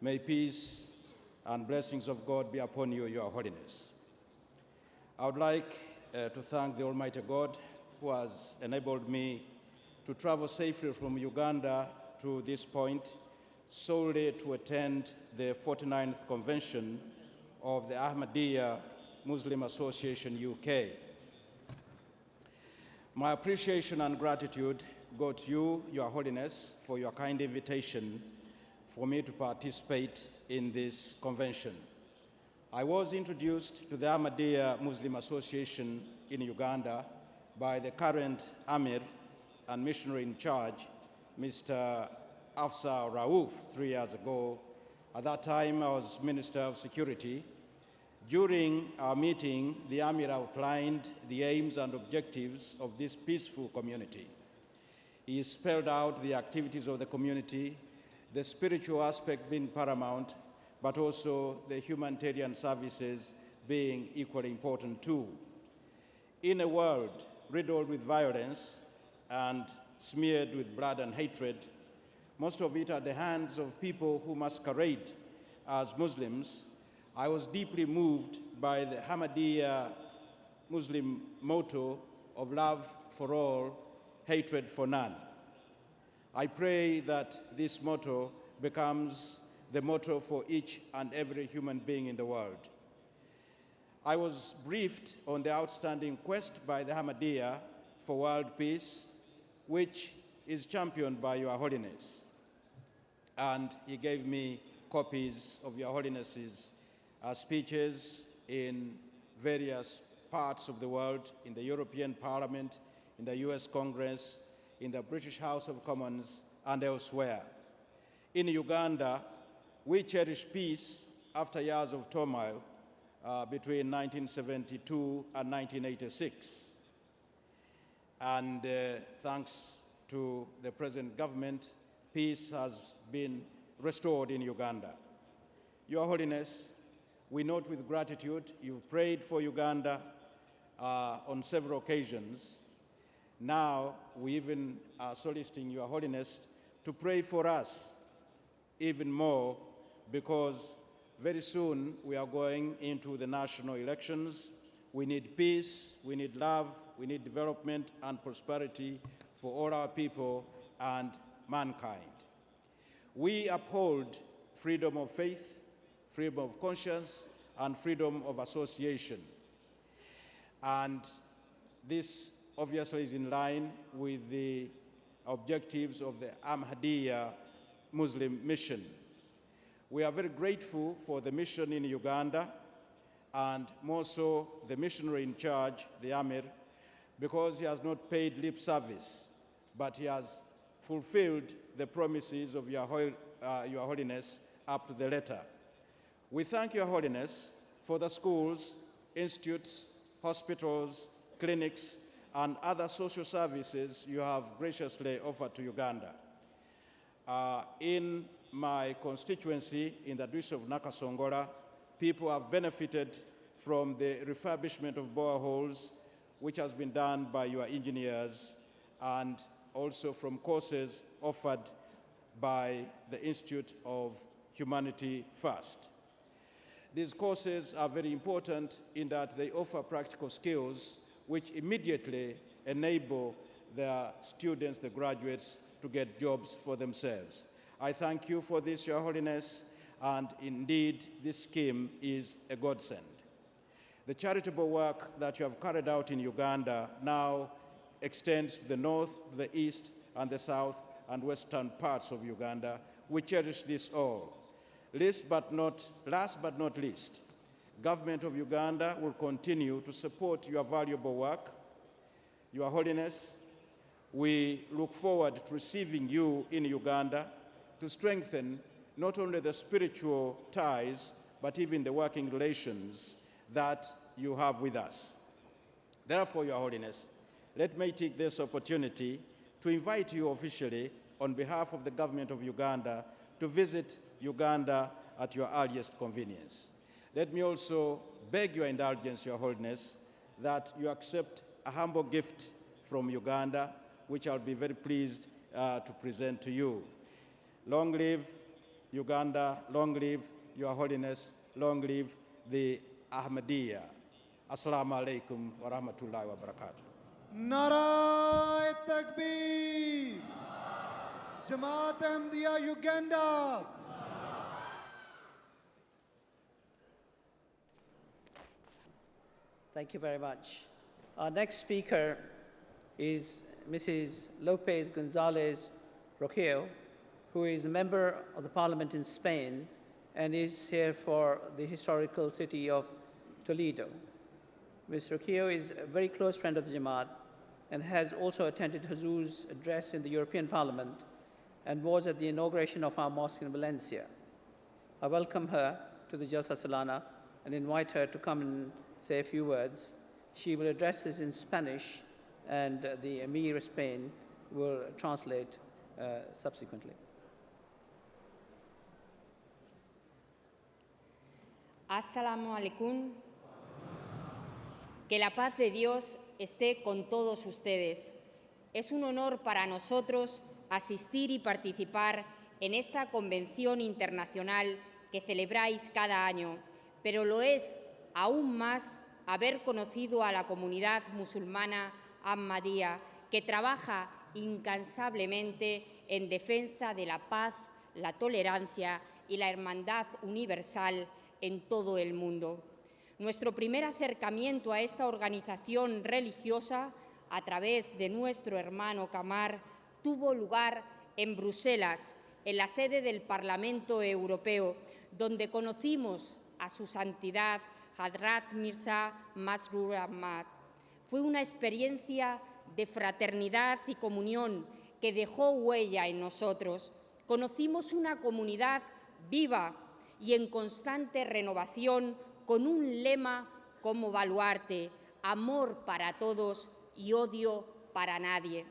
May peace and blessings of God be upon you, Your Holiness. I would like to thank the Almighty God who has enabled me to travel safely from Uganda to this point solely to attend the 49th Convention of the Ahmadiyya Muslim Association UK. My appreciation and gratitude go to you, Your Holiness, for your kind invitation for me to participate in this convention. I was introduced to the Ahmadiyya Muslim Association in Uganda by the current Amir and missionary in charge, Mr. Afsa Rauf, 3 years ago. At that time, I was Minister of Security. During our meeting, the Amir outlined the aims and objectives of this peaceful community. He spelled out the activities of the community, the spiritual aspect being paramount, but also the humanitarian services being equally important too. In a world riddled with violence and smeared with blood and hatred, most of it at the hands of people who masquerade as Muslims, I was deeply moved by the Ahmadiyya Muslim motto of love for all, hatred for none. I pray that this motto becomes the motto for each and every human being in the world. I was briefed on the outstanding quest by the Ahmadiyya for world peace, which is championed by Your Holiness. And he gave me copies of Your Holiness's speeches in various parts of the world, in the European Parliament, in the US Congress, in the British House of Commons, and elsewhere. In Uganda, we cherish peace after years of turmoil between 1972 and 1986. And thanks to the present government, peace has been restored in Uganda. Your Holiness, we note with gratitude you've prayed for Uganda on several occasions. Now, we even are soliciting Your Holiness to pray for us even more, because very soon we are going into the national elections. We need peace, we need love, we need development and prosperity for all our people and mankind. We uphold freedom of faith, freedom of conscience, and freedom of association. And this obviously is in line with the objectives of the Ahmadiyya Muslim mission. We are very grateful for the mission in Uganda, and more so the missionary in charge, the Amir, because he has not paid lip service, but he has fulfilled the promises of Your Holiness up to the letter. We thank Your Holiness for the schools, institutes, hospitals, clinics, and other social services you have graciously offered to Uganda. In my constituency, in the district of Nakasongola, people have benefited from the refurbishment of boreholes, which has been done by your engineers, and also from courses offered by the Institute of Humanity First. These courses are very important in that they offer practical skills which immediately enable the students, the graduates, to get jobs for themselves. I thank you for this, Your Holiness, and indeed this scheme is a godsend. The charitable work that you have carried out in Uganda now extends to the north, the east, and the south and western parts of Uganda. We cherish this all. Last but not least, Government of Uganda will continue to support your valuable work. Your Holiness, we look forward to receiving you in Uganda to strengthen not only the spiritual ties, but even the working relations that you have with us. Therefore, Your Holiness, let me take this opportunity to invite you officially on behalf of the Government of Uganda to visit Uganda at your earliest convenience. Let me also beg your indulgence, Your Holiness, that you accept a humble gift from Uganda, which I'll be very pleased to present to you. Long live Uganda, long live Your Holiness, long live the Ahmadiyya. Assalamu alaikum wa rahmatullahi wa barakatuh. Nara Takbir! Jamaat Ahmadiyya Uganda! Thank you very much. Our next speaker is Mrs. Lopez Gonzalez Roqueo, who is a member of the parliament in Spain and is here for the historical city of Toledo. Ms. Roqueo is a very close friend of the Jamaat and has also attended Huzur's address in the European Parliament and was at the inauguration of our mosque in Valencia. I welcome her to the Jalsa Salana and invite her to come and say a few words. She will address us in Spanish, and the Emir of Spain will translate subsequently. Assalamu alaikum. Que la paz de Dios esté con todos ustedes. Es un honor para nosotros asistir y participar en esta convención internacional que celebráis cada año, pero lo es aún más haber conocido a la comunidad musulmana Ahmadiyya, que trabaja incansablemente en defensa de la paz, la tolerancia y la hermandad universal en todo el mundo. Nuestro primer acercamiento a esta organización religiosa, a través de nuestro hermano Kamar, tuvo lugar en Bruselas, en la sede del Parlamento Europeo, donde conocimos a su santidad Hadrat Mirza Masroor Ahmad. Fue una experiencia de fraternidad y comunión que dejó huella en nosotros. Conocimos una comunidad viva y en constante renovación, con un lema como baluarte: amor para todos y odio para nadie.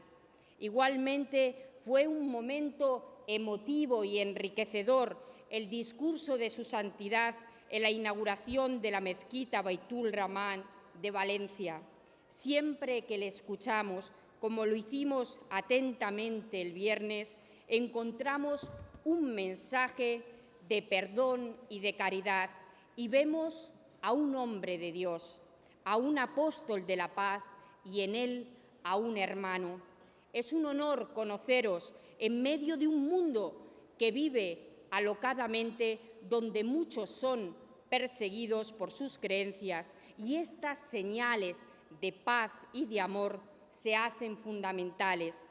Igualmente, fue un momento emotivo y enriquecedor el discurso de su santidad en la inauguración de la mezquita Baitul Rahman de Valencia. Siempre que le escuchamos, como lo hicimos atentamente el viernes, encontramos un mensaje de perdón y de caridad y vemos a un hombre de Dios, a un apóstol de la paz y en él a un hermano. Es un honor conoceros en medio de un mundo que vive alocadamente, donde muchos son perseguidos por sus creencias y estas señales de paz y de amor se hacen fundamentales.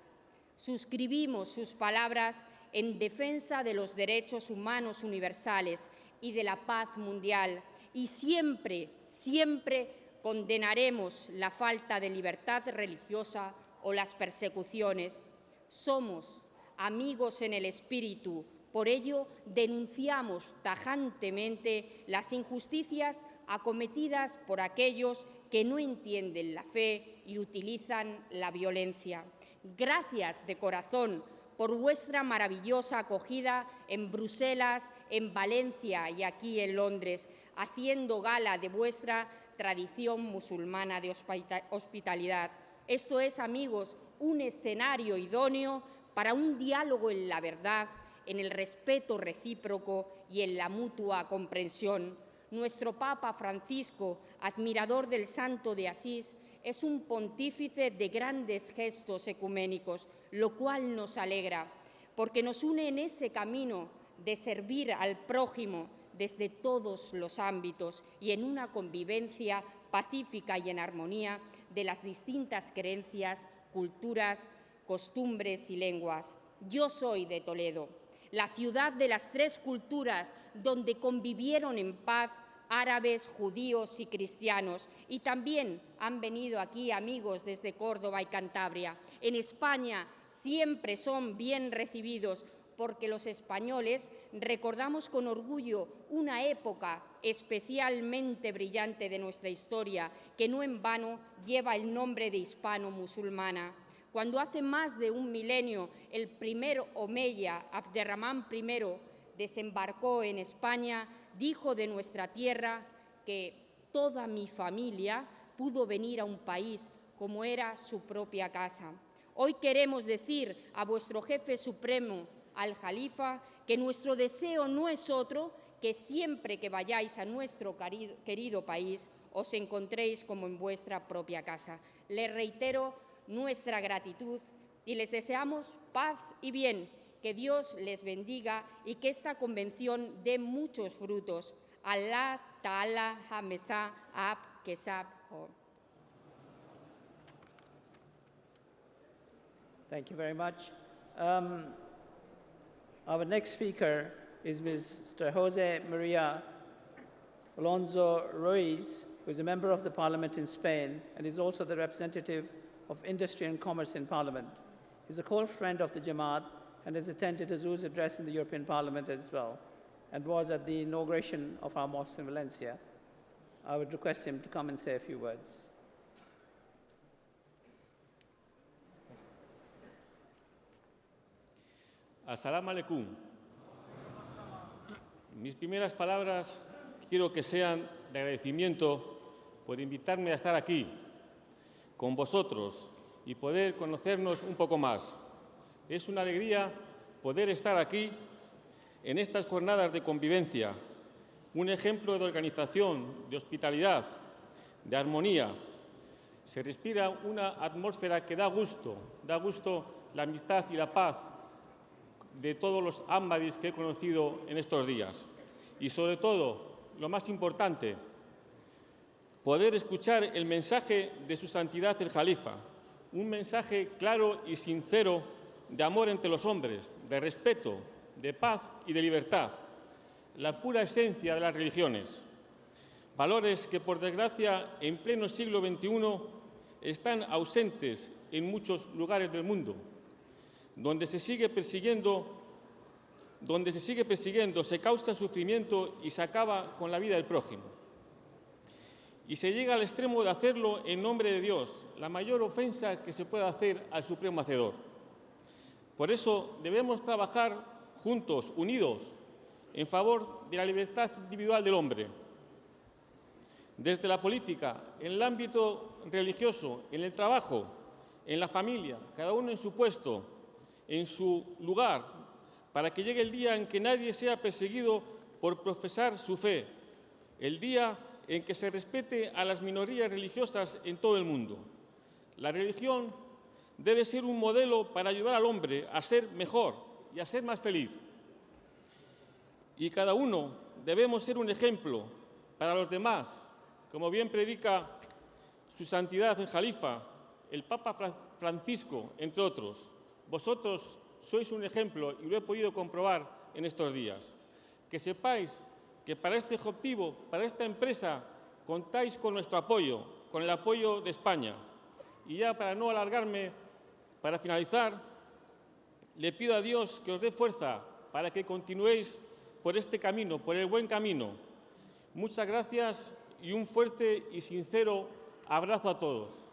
Suscribimos sus palabras en defensa de los derechos humanos universales y de la paz mundial y siempre, siempre condenaremos la falta de libertad religiosa o las persecuciones. Somos amigos en el espíritu, por ello denunciamos tajantemente las injusticias acometidas por aquellos que no entienden la fe y utilizan la violencia. Gracias de corazón por vuestra maravillosa acogida en Bruselas, en Valencia y aquí en Londres, haciendo gala de vuestra tradición musulmana de hospitalidad. Esto es, amigos, un escenario idóneo para un diálogo en la verdad, en el respeto recíproco y en la mutua comprensión. Nuestro Papa Francisco, admirador del Santo de Asís, es un pontífice de grandes gestos ecuménicos, lo cual nos alegra, porque nos une en ese camino de servir al prójimo desde todos los ámbitos y en una convivencia pacífica y en armonía de las distintas creencias, culturas, costumbres y lenguas. Yo soy de Toledo, la ciudad de las tres culturas donde convivieron en paz árabes, judíos y cristianos, y también han venido aquí amigos desde Córdoba y Cantabria. En España siempre son bien recibidos porque los españoles recordamos con orgullo una época especialmente brillante de nuestra historia, que no en vano lleva el nombre de hispano-musulmana. Cuando hace más de un milenio el primer omeya, Abderramán I, desembarcó en España, dijo de nuestra tierra que toda mi familia pudo venir a un país como era su propia casa. Hoy queremos decir a vuestro jefe supremo, al Jalifa, que nuestro deseo no es otro que siempre que vayáis a nuestro querido país os encontréis como en vuestra propia casa. Les reitero nuestra gratitud y les deseamos paz y bien. Que Dios les bendiga y que esta convención dé muchos frutos. Allah Ta'ala Hamesa Ab Kesab. Thank you very much. Our next speaker is Mr. Jose Maria Alonso Ruiz, who is a member of the Parliament in Spain and is also the representative of Industry and Commerce in Parliament. He's a close friend of the Jamaat and has attended Azur's address in the European Parliament as well, and was at the inauguration of our mosque in Valencia. I would request him to come and say a few words. Assalamu alaikum. Mis primeras palabras quiero que sean de agradecimiento por invitarme a estar aquí con vosotros y poder conocernos un poco más. Es una alegría poder estar aquí en estas jornadas de convivencia, un ejemplo de organización, de hospitalidad, de armonía. Se respira una atmósfera que da gusto la amistad y la paz de todos los ahmadis que he conocido en estos días. Y sobre todo, lo más importante, poder escuchar el mensaje de su santidad el Jalifa, un mensaje claro y sincero de amor entre los hombres, de respeto, de paz y de libertad, la pura esencia de las religiones. Valores que, por desgracia, en pleno siglo XXI están ausentes en muchos lugares del mundo, donde se sigue persiguiendo, se causa sufrimiento y se acaba con la vida del prójimo. Y se llega al extremo de hacerlo en nombre de Dios, la mayor ofensa que se puede hacer al Supremo Hacedor. Por eso debemos trabajar juntos, unidos, en favor de la libertad individual del hombre. Desde la política, en el ámbito religioso, en el trabajo, en la familia, cada uno en su puesto, en su lugar, para que llegue el día en que nadie sea perseguido por profesar su fe, el día en que se respete a las minorías religiosas en todo el mundo. La religión debe ser un modelo para ayudar al hombre a ser mejor y a ser más feliz. Y cada uno debemos ser un ejemplo para los demás, como bien predica su santidad el Jalifa, el Papa Francisco, entre otros. Vosotros sois un ejemplo y lo he podido comprobar en estos días. Que sepáis que para este objetivo, para esta empresa, contáis con nuestro apoyo, con el apoyo de España. Y ya para no alargarme, para finalizar, le pido a Dios que os dé fuerza para que continuéis por este camino, por el buen camino. Muchas gracias y un fuerte y sincero abrazo a todos.